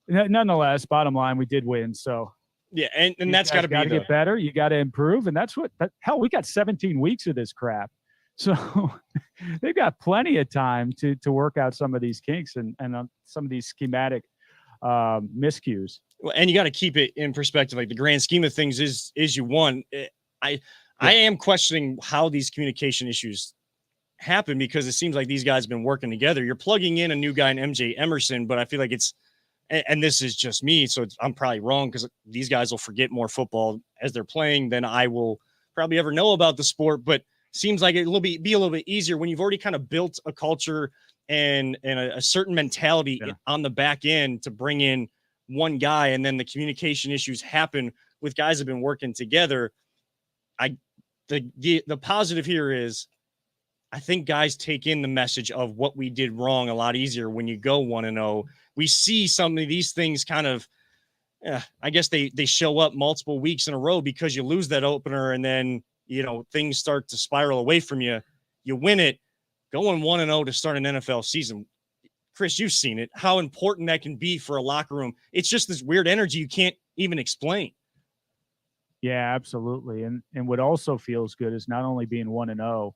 nonetheless, bottom line, we did win. So Yeah, and that's got to be get better. You got to improve, and that's what. Hell, we got 17 weeks of this crap, so they've got plenty of time to work out some of these kinks and some of these schematic miscues. Well, and you got to keep it in perspective. Like the grand scheme of things is you won. I am questioning how these communication issues happen because it seems like these guys have been working together. You're plugging in a new guy in MJ Emerson, but I feel like it's, and this is just me, so I'm probably wrong because these guys will forget more football as they're playing than I will probably ever know about the sport. But seems like it will be a little bit easier when you've already kind of built a culture and a certain mentality on the back end to bring in one guy, and then the communication issues happen with guys that have been working together. The positive here is I think guys take in the message of what we did wrong a lot easier when you go 1-0. We see some of these things kind of, I guess they show up multiple weeks in a row because you lose that opener and then, you know, things start to spiral away from you. You win it, going 1-0 to start an NFL season. Chris, you've seen it, how important that can be for a locker room. It's just this weird energy you can't even explain. Yeah, absolutely. And what also feels good is not only being 1-0,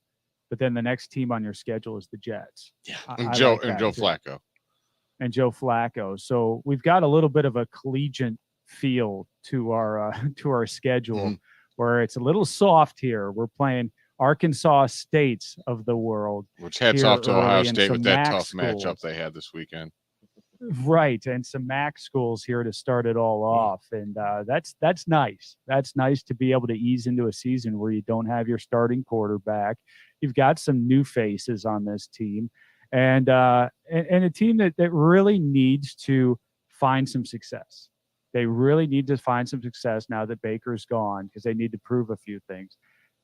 but then the next team on your schedule is the Jets. Yeah. And Joe Flacco. And Joe Flacco. So we've got a little bit of a collegiate feel to our schedule where it's a little soft here. We're playing Arkansas States of the world. Which hats off to Ohio early and State some with that MAC tough schools. matchup they had this weekend. Right. And some MAC schools here to start it all off. And that's nice. That's nice to be able to ease into a season where you don't have your starting quarterback. You've got some new faces on this team and a team that really needs to find some success. They really need to find some success now that Baker's gone because they need to prove a few things.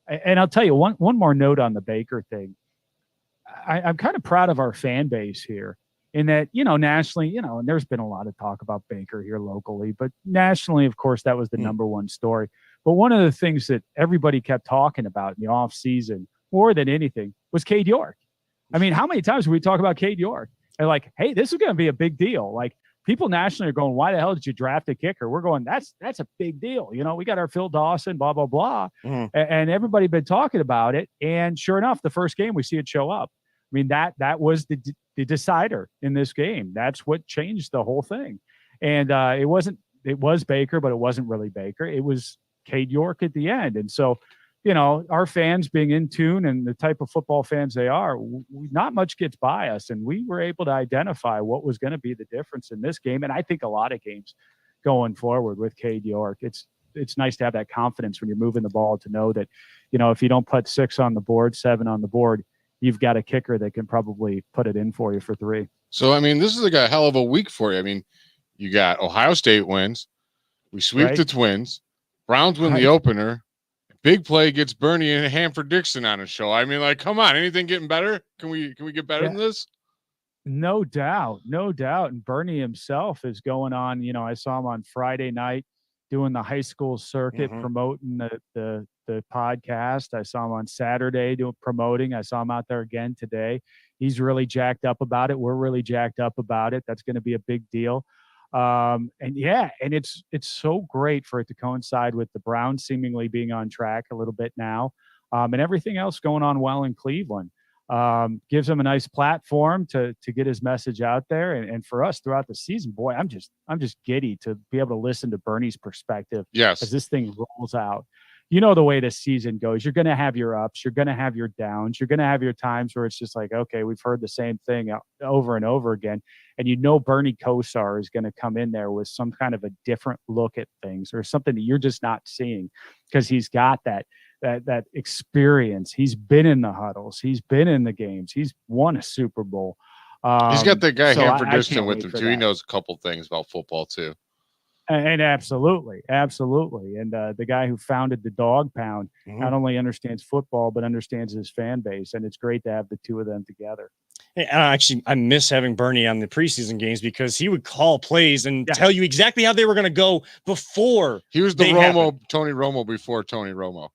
And I'll tell you one more note on the Baker thing. I'm kind of proud of our fan base here. In that, nationally, and there's been a lot of talk about Baker here locally, but nationally, of course, that was the number one story. But one of the things that everybody kept talking about in the off season, more than anything, was Cade York. I mean, how many times did we talk about Cade York? And like, hey, this is going to be a big deal. Like, people nationally are going, why the hell did you draft a kicker? We're going, that's a big deal. We got our Phil Dawson, blah, blah, blah. And everybody been talking about it. And sure enough, the first game we see it show up. I mean, that was the decider in this game. That's what changed the whole thing. And it was Baker, but it wasn't really Baker. It was Cade York at the end. And so, our fans being in tune and the type of football fans they are, not much gets by us. And we were able to identify what was going to be the difference in this game. And I think a lot of games going forward with Cade York, it's nice to have that confidence when you're moving the ball to know that, if you don't put 6 on the board, 7 on the board, you've got a kicker that can probably put it in for you for 3. So, I mean, this is like a hell of a week for you. I mean, you got Ohio State wins. We sweep the Twins. Browns win the opener. Big play gets Bernie and Hanford Dixon on a show. I mean, like, come on, anything getting better? Can we get better than this? No doubt. And Bernie himself is going on. I saw him on Friday night doing the high school circuit, Mhm. promoting the podcast. I saw him on Saturday promoting. I saw him out there again today. He's really jacked up about it. We're really jacked up about it. That's going to be a big deal. And it's so great for it to coincide with the Browns seemingly being on track a little bit now, and everything else going on well in Cleveland. Gives him a nice platform to get his message out there, and for us throughout the season, boy, I'm just giddy to be able to listen to Bernie's perspective Yes. as this thing rolls out. You know the way this season goes. You're going to have your ups. You're going to have your downs. You're going to have your times where it's just like, okay, we've heard the same thing over and over again. And you know Bernie Kosar is going to come in there with some kind of a different look at things or something that you're just not seeing because he's got that experience. He's been in the huddles. He's been in the games. He's won a Super Bowl. He's got that guy so Hanford I Dixon can't with wait him for too. He that. knows a couple things about football too. And absolutely. And the guy who founded the Dog Pound not only understands football, but understands his fan base. And it's great to have the two of them together. Hey, I miss having Bernie on the preseason games because he would call plays and tell you exactly how they were going to go before. He was the they Romo, happened. Tony Romo before Tony Romo.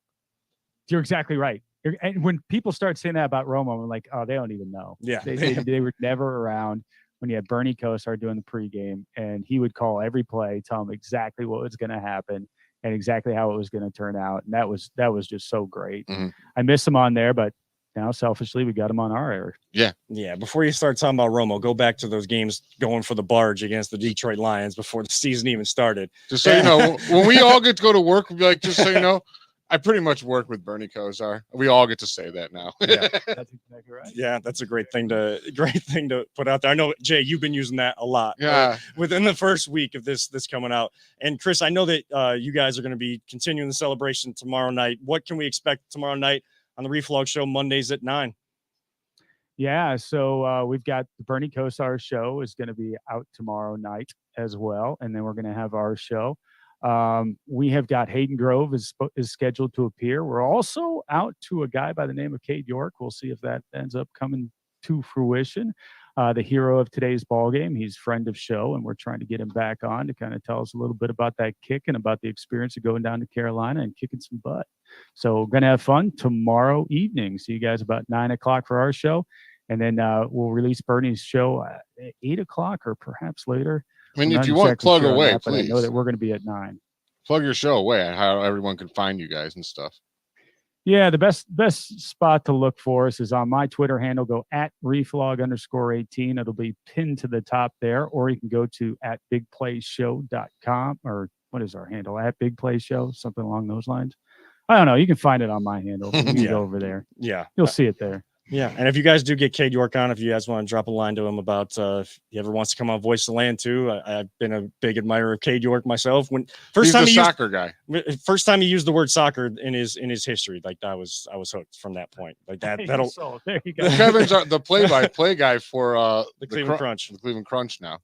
You're exactly right. And when people start saying that about Romo, I'm like, oh, they don't even know. Yeah. They were never around when you had Bernie Kosar doing the pregame, and he would call every play, tell them exactly what was going to happen and exactly how it was going to turn out. And that was just so great. Mm-hmm. I miss him on there, but now selfishly we got him on our air. Yeah. Before you start talking about Romo, go back to those games going for the barge against the Detroit Lions before the season even started. Just so you know, when we all get to go to work, we'll be like, just so you know, I pretty much work with Bernie Kosar. We all get to say that now. Yeah, that's exactly right. Yeah, that's a great thing to put out there. I know, Jay, you've been using that a lot. Yeah. Within the first week of this coming out. And Chris, I know that you guys are going to be continuing the celebration tomorrow night. What can we expect tomorrow night on the Reflog Show, Mondays at 9? Yeah, so we've got the Bernie Kosar show is going to be out tomorrow night as well, and then we're going to have our show. We have got Hayden Grove is scheduled to appear. We're also out to a guy by the name of Cade York. We'll see if that ends up coming to fruition. The hero of today's ball game. He's friend of show, and we're trying to get him back on to kind of tell us a little bit about that kick and about the experience of going down to Carolina and kicking some butt. So we're going to have fun tomorrow evening. See you guys about 9:00 for our show. And then we'll release Bernie's show at 8:00 or perhaps later. I mean, if you want, plug away, please. But I know that we're going to be at 9. Plug your show away, how everyone can find you guys and stuff. Yeah, the best spot to look for us is on my Twitter handle. Go at reflog_18. It'll be pinned to the top there, or you can go to at bigplayshow.com, or what is our handle? At Big Play Show, something along those lines. I don't know. You can find it on my handle. You can go over there. Yeah. You'll see it there. Yeah, and if you guys do get Cade York on, if you guys want to drop a line to him about if he ever wants to come on Voice of the Land too, I've been a big admirer of Cade York myself. When He's the soccer guy. First time he used the word soccer in his history, like I was hooked from that point. Like that'll. So there you go. Kevin's the play-by-play guy for the Cleveland Crunch. The Cleveland Crunch now.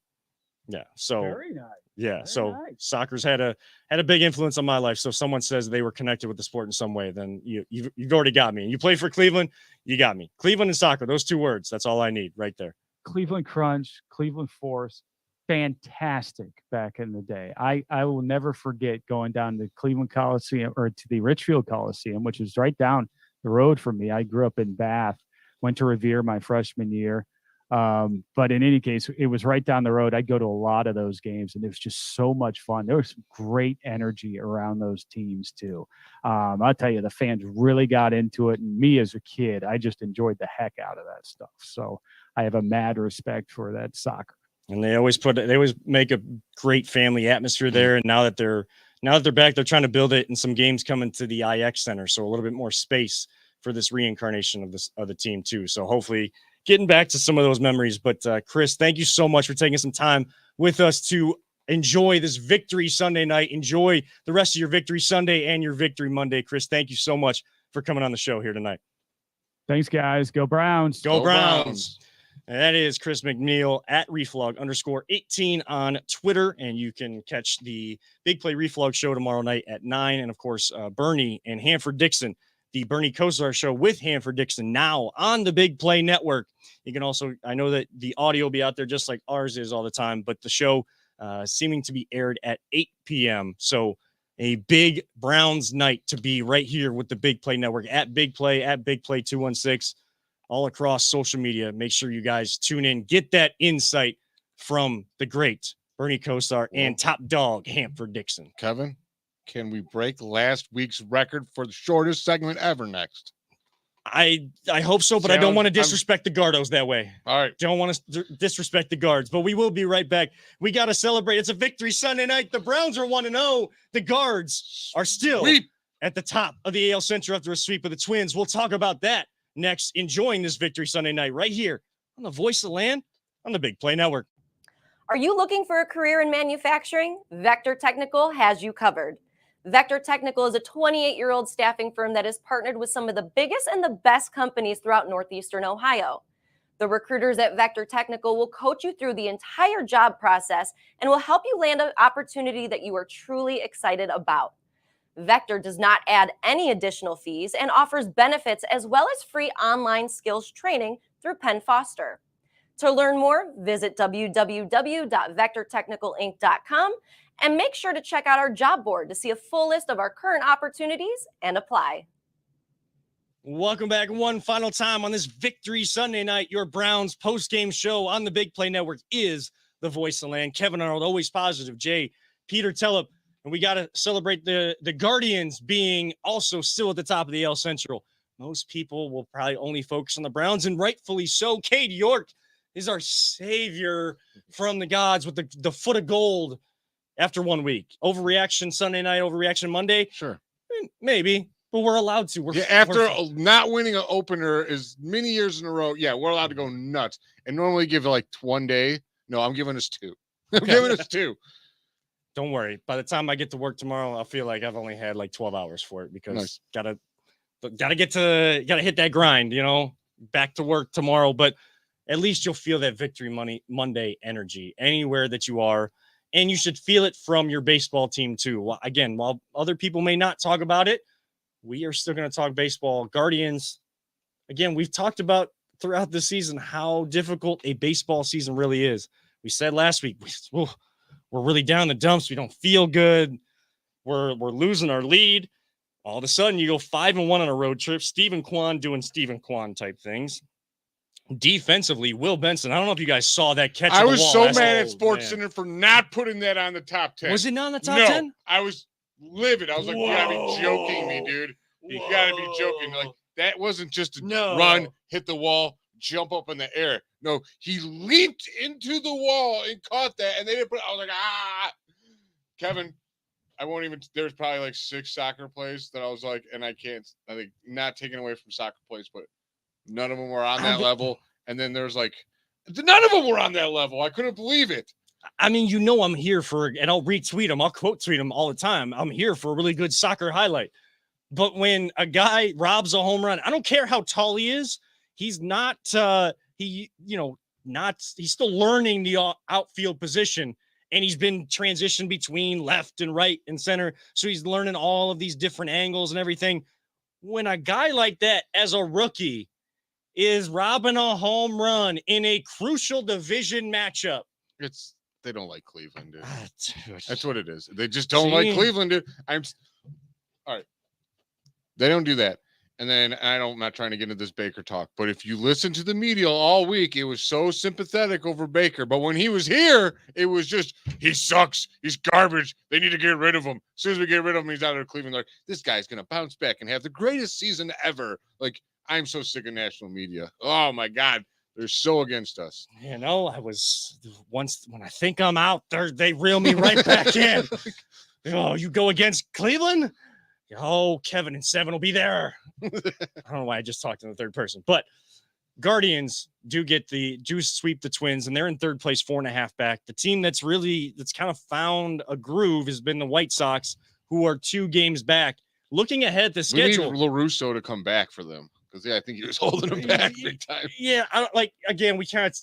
Yeah. So Very nice. yeah. Very So nice. soccer's had a big influence on my life. So if someone says they were connected with the sport in some way, then you've already got me. And you play for Cleveland, you got me. Cleveland and soccer, those two words. That's all I need right there. Cleveland Crunch, Cleveland Force, fantastic back in the day. I will never forget going down to Cleveland Coliseum or to the Richfield Coliseum, which is right down the road from me. I grew up in Bath, went to Revere my freshman year. But in any case, it was right down the road. I'd go to a lot of those games, and it was just so much fun. There was some great energy around those teams too. I'll tell you, the fans really got into it, and me as a kid, I just enjoyed the heck out of that stuff. So I have a mad respect for that soccer. And they always make a great family atmosphere there. And now that they're back, they're trying to build it, and some games coming to the IX Center, so a little bit more space for this reincarnation of the team too. So hopefully getting back to some of those memories. But Chris, thank you so much for taking some time with us to enjoy this Victory Sunday night. Enjoy the rest of your Victory Sunday and your Victory Monday. Chris, thank you so much for coming on the show here tonight. Thanks, guys. Go Browns. Go Browns. And that is Chris McNeil at reflog_18 on Twitter. And you can catch the Big Play Reflog show tomorrow night at 9. And of course, Bernie and Hanford Dixon, the Bernie Kosar show with Hanford Dixon, now on the Big Play Network. You can also, I know that the audio will be out there just like ours is all the time, but the show seeming to be aired at 8 p.m. So a big Browns night to be right here with the Big Play Network at Big Play 216, all across social media. Make sure you guys tune in, get that insight from the great Bernie Kosar and top dog Hanford Dixon. Kevin, can we break last week's record for the shortest segment ever next? I hope so, but I don't want to disrespect the Gardos that way. All right. Don't want to disrespect the Guards, but we will be right back. We got to celebrate. It's a victory Sunday night. The Browns are 1-0. The Guards are still at the top of the AL Central after a sweep of the Twins. We'll talk about that next, enjoying this victory Sunday night right here on the Voice of the Land on the Big Play Network. Are you looking for a career in manufacturing? Vector Technical has you covered. Vector Technical is a 28-year-old staffing firm that has partnered with some of the biggest and the best companies throughout Northeastern Ohio. The recruiters at Vector Technical will coach you through the entire job process and will help you land an opportunity that you are truly excited about. Vector does not add any additional fees and offers benefits as well as free online skills training through Penn Foster. To learn more, visit www.vectortechnicalinc.com and make sure to check out our job board to see a full list of our current opportunities and apply. Welcome back one final time on this Victory Sunday night. Your Browns post-game show on the Big Play Network is the Voice of the Land. Kevin Arnold, always positive. Jay, Peter Tellep, and we got to celebrate the Guardians being also still at the top of the AL Central. Most people will probably only focus on the Browns, and rightfully so. Cade York is our savior from the gods with the foot of gold after 1 week. Overreaction Sunday night, overreaction Monday? Sure. Maybe, but we're allowed to. After not winning an opener as many years in a row, we're allowed to go nuts. And normally give it like 1 day. No, I'm giving us 2. I'm giving us 2. Don't worry. By the time I get to work tomorrow, I'll feel like I've only had like 12 hours for it because gotta hit that grind, back to work tomorrow. But at least you'll feel that Victory Monday energy anywhere that you are. And you should feel it from your baseball team too. Again, while other people may not talk about it, we are still going to talk baseball. Guardians, again, we've talked about throughout the season how difficult a baseball season really is. We said last week, we're really down in the dumps. We don't feel good. We're losing our lead. All of a sudden, you go 5-1 on a road trip. Stephen Kwan doing Stephen Kwan type things. Defensively, Will Benson. I don't know if you guys saw that catch. I was so mad at SportsCenter for not putting that on the top 10. Was it not on the top 10? I was livid. I was like, you gotta be joking me, dude. You gotta be joking. Like, that wasn't just a run, hit the wall, jump up in the air. No, he leaped into the wall and caught that, and they didn't put. I was like, Kevin, I won't even. There's probably like 6 soccer plays that I was like, and I think not taken away from soccer plays, but none of them were on that level. And then there's like, none of them were on that level. I couldn't believe it. I mean, I'm here for, and I'll retweet them. I'll quote tweet them all the time. I'm here for a really good soccer highlight. But when a guy robs a home run, I don't care how tall he is. He's not, he's still learning the outfield position. And he's been transitioned between left and right and center. So he's learning all of these different angles and everything. When a guy like that, as a rookie, is robbing a home run in a crucial division matchup. They don't like Cleveland, dude. Dude. That's what it is. They just don't like Cleveland, dude. All right. They don't do that. And then I'm not trying to get into this Baker talk, but if you listen to the media all week, it was so sympathetic over Baker. But when he was here, it was just, he sucks. He's garbage. They need to get rid of him. As soon as we get rid of him, he's out of Cleveland. Like, this guy's going to bounce back and have the greatest season ever. Like, I'm so sick of national media. Oh my God. They're so against us. I was once when I think I'm out there, they reel me right back in. Oh, you go against Cleveland? Oh, Kevin and 7 will be there. I don't know why I just talked in the third person, but Guardians do sweep the Twins, and they're in third place, 4.5 back. The team that's kind of found a groove has been the White Sox, who are 2 games back. Looking ahead at the schedule, we need LaRusso to come back for them. Because I think he was holding him back big time. Yeah,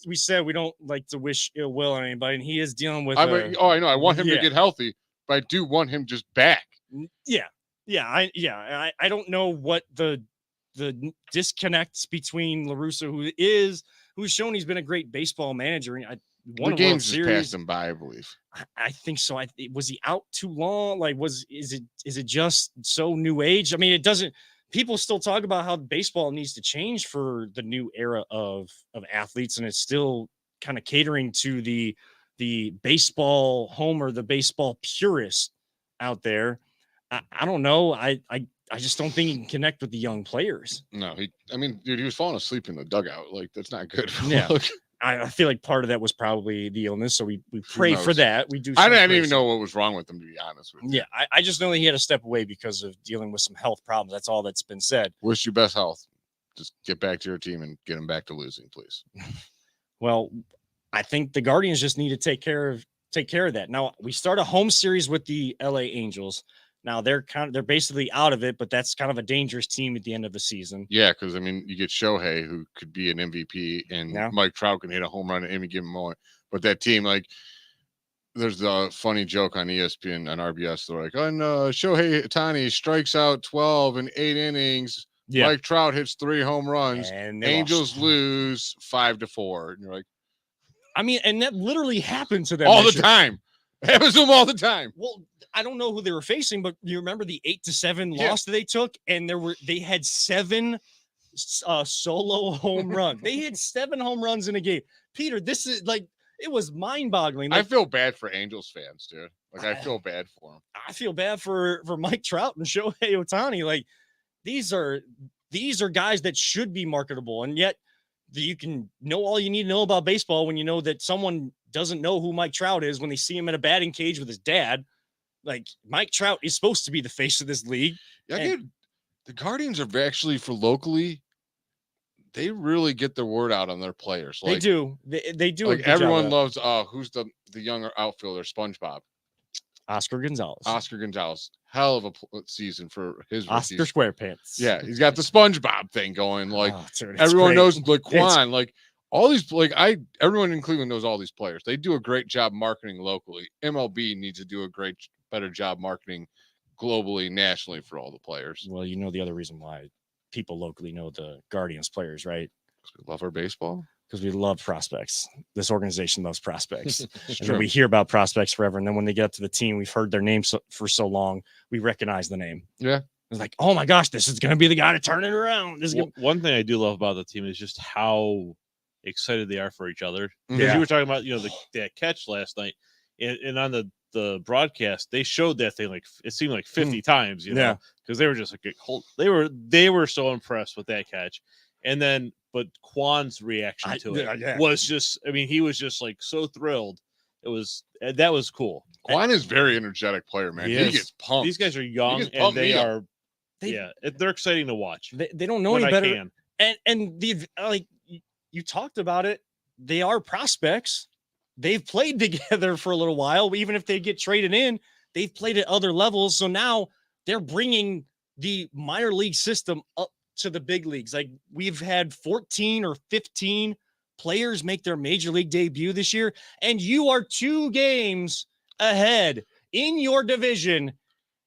we said we don't like to wish ill will on anybody, and he is dealing with. I know. I want him to get healthy, but I do want him just back. I don't know what the disconnects between LaRusso, who's shown he's been a great baseball manager. won The a World games just Series. passed him by, I believe. I think so. Was he out too long? Like, is it just so new age? I mean, it doesn't. People still talk about how baseball needs to change for the new era of athletes, and it's still kind of catering to the baseball homer, the baseball purist out there. I don't know. I just don't think he can connect with the young players. No, dude, he was falling asleep in the dugout. Like, that's not good. Yeah. I feel like part of that was probably the illness. So we pray for knows? that. We do. I didn't pray even know what was wrong with him, to be honest with you. Yeah, I just know that he had to step away because of dealing with some health problems. That's all that's been said. Wish you best health. Just get back to your team and get them back to losing, please. Well, I think the Guardians just need to take care of that. Now we start a home series with the LA Angels. Now they're basically out of it, but that's kind of a dangerous team at the end of the season. Yeah, because I mean, you get Shohei, who could be an MVP, and Mike Trout can hit a home run at any given moment. But that team, like, there's a funny joke on ESPN on RBS. They're like, Shohei Ohtani strikes out 12 in 8 innings. Yeah. Mike Trout hits 3 home runs. And Angels lose 5-4. And you're like, I mean, and that literally happened to them all the time. It happens to them all the time. Well, I don't know who they were facing, but you remember the 8-7 loss that they took, and they had 7 solo home runs. They hit 7 home runs in a game. Peter, this is like, it was mind-boggling. Like, I feel bad for Angels fans, dude. Like, I feel bad for them. I feel bad for Mike Trout and Shohei Ohtani. Like, these are guys that should be marketable, and yet you can know all you need to know about baseball when you know that someone doesn't know who Mike Trout is when they see him in a batting cage with his dad. Like, Mike Trout is supposed to be the face of this league. Yeah, the Guardians are actually, for locally, they really get the word out on their players. Like, they do. They do. Like, everyone loves who's the younger outfielder, SpongeBob. Oscar Gonzalez. Hell of a season for his Oscar SquarePants. Yeah, he's got the SpongeBob thing going. Like, dude, everyone knows, like, Quan, like, all these, like, everyone in Cleveland knows all these players. They do a great job marketing locally. MLB needs to do a better job marketing globally, nationally for all the players. Well, you know the other reason why people locally know the Guardians players, right? Because we love our baseball. Because we love prospects. This organization loves prospects. And we hear about prospects forever. And then when they get up to the team, we've heard their name for so long, we recognize the name. Yeah. It's like, oh my gosh, this is going to be the guy to turn it around. One thing I do love about the team is just how excited they are for each other. Yeah. You were talking about, that catch last night, and on the broadcast, they showed that thing, like, it seemed like 50 times, because they were just like, they were so impressed with that catch. And then, but Quan's reaction to it was just, I mean, he was just like so thrilled. That was cool. Quan is a very energetic player, man. He gets pumped. These guys are young, and they're exciting to watch. They don't know any better. And you talked about it. They are prospects. They've played together for a little while. Even if they get traded in, they've played at other levels. So now they're bringing the minor league system up to the big leagues. Like, we've had 14 or 15 players make their major league debut this year, and you are 2 games ahead in your division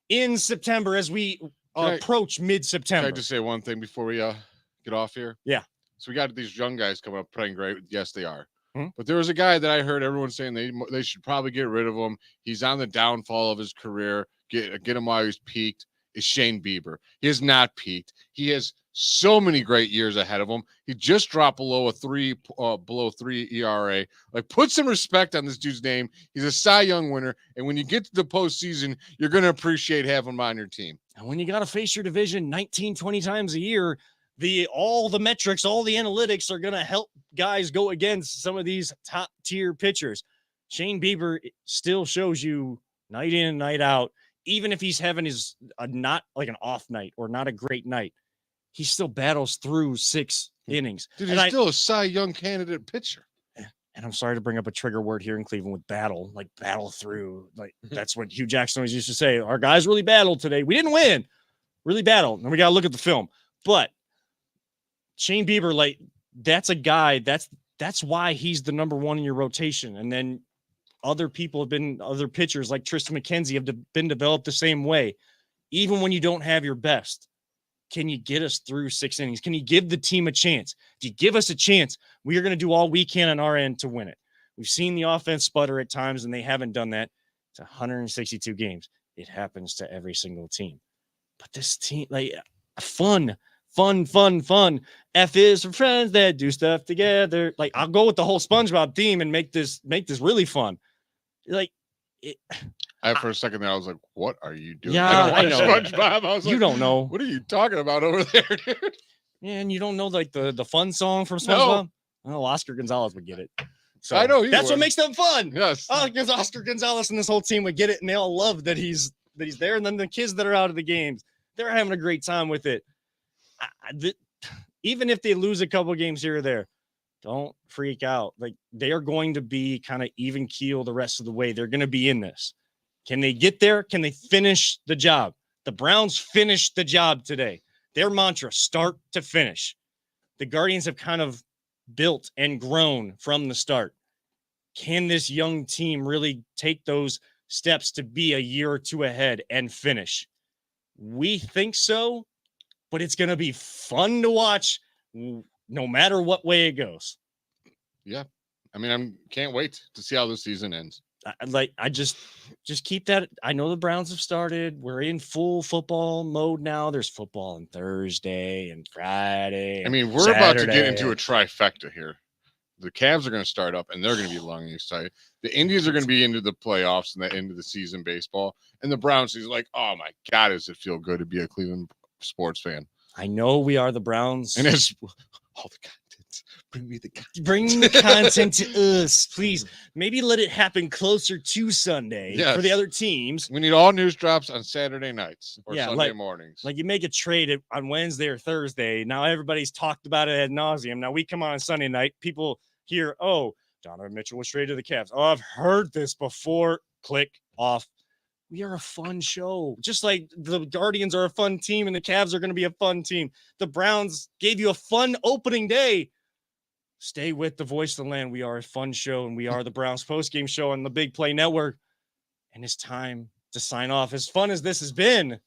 in September as we approach mid-September. Can I just say one thing before we get off here? Yeah. So we got these young guys coming up playing great. Yes, they are. Mm-hmm. But there was a guy that I heard everyone saying they should probably get rid of him. He's on the downfall of his career. Get him while he's peaked. Is Shane Bieber. He has not peaked. He has so many great years ahead of him. He just dropped below 3 ERA. Like, put some respect on this dude's name. He's a Cy Young winner, and when you get to the postseason, you're going to appreciate having him on your team. And when you got to face your division 19, 20 times a year, all the metrics, all the analytics are going to help guys go against some of these top tier pitchers. Shane Bieber still shows you night in and night out, even if he's having not like an off night or not a great night, he still battles through 6 innings. Dude, he's still a Cy Young candidate pitcher. And I'm sorry to bring up a trigger word here in Cleveland with battle through. Like, that's what Hugh Jackson always used to say. Our guys really battled today. We didn't win. Really battled. And we got to look at the film. But Shane Bieber, like, that's a guy, that's why he's the number 1 in your rotation. And then other pitchers like Tristan McKenzie have been developed the same way. Even when you don't have your best, can you get us through 6 innings? Can you give the team a chance? If you give us a chance, we are going to do all we can on our end to win it. We've seen the offense sputter at times, and they haven't done that. It's 162 games. It happens to every single team. But this team, like, fun. F is for friends that do stuff together. Like, I'll go with the whole SpongeBob theme and make this really fun. Like, For a second there, I was like, "What are you doing?" Yeah, I I don't know. watch SpongeBob. I was you like, don't know. "What are you talking about over there, dude?" And you don't know, like, the fun song from No. SpongeBob? Well, Oscar Gonzalez would get it. So I know he that's what would. makes them fun. Yes. Oh, because Oscar Gonzalez and this whole team would get it, and they all love that he's there. And then the kids that are out of the games, they're having a great time with it. Even if they lose a couple games here or there, don't freak out. Like, they are going to be kind of even keel the rest of the way. They're going to be in this. Can they get there? Can they finish the job? The Browns finished the job today. Their mantra, start to finish. The Guardians have kind of built and grown from the start. Can this young team really take those steps to be a year or two ahead and finish? We think so, but it's going to be fun to watch no matter what way it goes. Yeah. I mean, can't wait to see how the season ends. I just keep that. I know the Browns have started. We're in full football mode now. There's football on Thursday and Friday. I mean, we're about to get into a trifecta here. The Cavs are going to start up, and they're going to be long and excited. The Indians are going to be into the playoffs and the end of the season baseball. And the Browns is like, oh, my God, does it feel good to be a Cleveland sports fan. I know we are the Browns. And it's all the content. Bring me the content. Bring the content to us, please. Maybe let it happen closer to Sunday for the other teams. We need all news drops on Saturday nights or Sunday mornings. Like, you make a trade on Wednesday or Thursday. Now everybody's talked about it ad nauseum. Now we come on Sunday night. People hear, oh, Donovan Mitchell was traded to the Cavs. Oh, I've heard this before. Click off. We are a fun show. Just like the Guardians are a fun team and the Cavs are going to be a fun team. The Browns gave you a fun opening day. Stay with the voice of the land. We are a fun show, and we are the Browns postgame show on the Big Play Network. And it's time to sign off. As fun as this has been.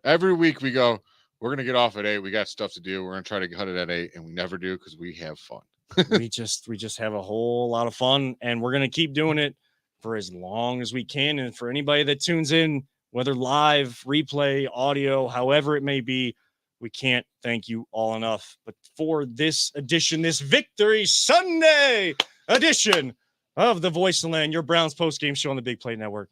Every week we go, we're going to get off at 8. We got stuff to do. We're going to try to cut it at 8, and we never do because we have fun. we just have a whole lot of fun, and we're going to keep doing it for as long as we can. And for anybody that tunes in, whether live, replay, audio, however it may be, we can't thank you all enough. But for this edition, this Victory Sunday edition of the Voice of the Land, your Browns postgame show on the Big Play Network,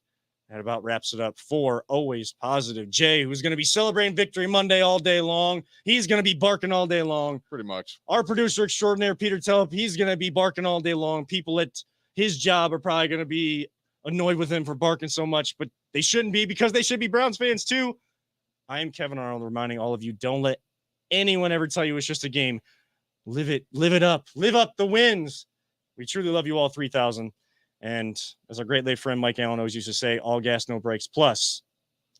that about wraps it up for Always Positive Jay, who's going to be celebrating Victory Monday all day long. He's going to be barking all day long. Pretty much. Our producer extraordinaire, Peter Tellup, he's going to be barking all day long. People at his job are probably going to be annoyed with him for barking so much, but they shouldn't be, because they should be Browns fans too. I am Kevin Arnold, reminding all of you, don't let anyone ever tell you it's just a game. Live it up. Live up the wins. We truly love you all 3,000. And as our great late friend Mike Allen always used to say, all gas, no brakes. Plus,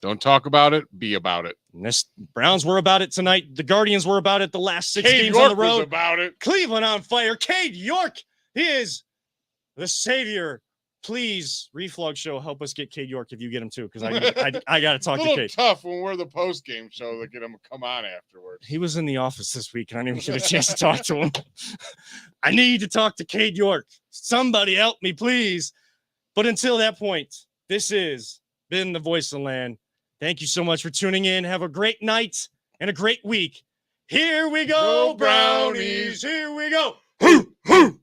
don't talk about it, be about it. And this Browns were about it tonight. The Guardians were about it the last 6 Cade games York on the road. was about it. Cleveland on fire. Cade York is the savior. Please, Reflog Show, help us get Cade York if you get him too, because I got to talk a to little Cade. tough when we're the post game show to get him to come on afterwards. He was in the office this week, and I didn't even get a chance to talk to him. I need to talk to Cade York. Somebody help me, please. But until that point, this has been the Voice of the Land. Thank you so much for tuning in. Have a great night and a great week. Here we go, Brownies. Here we go.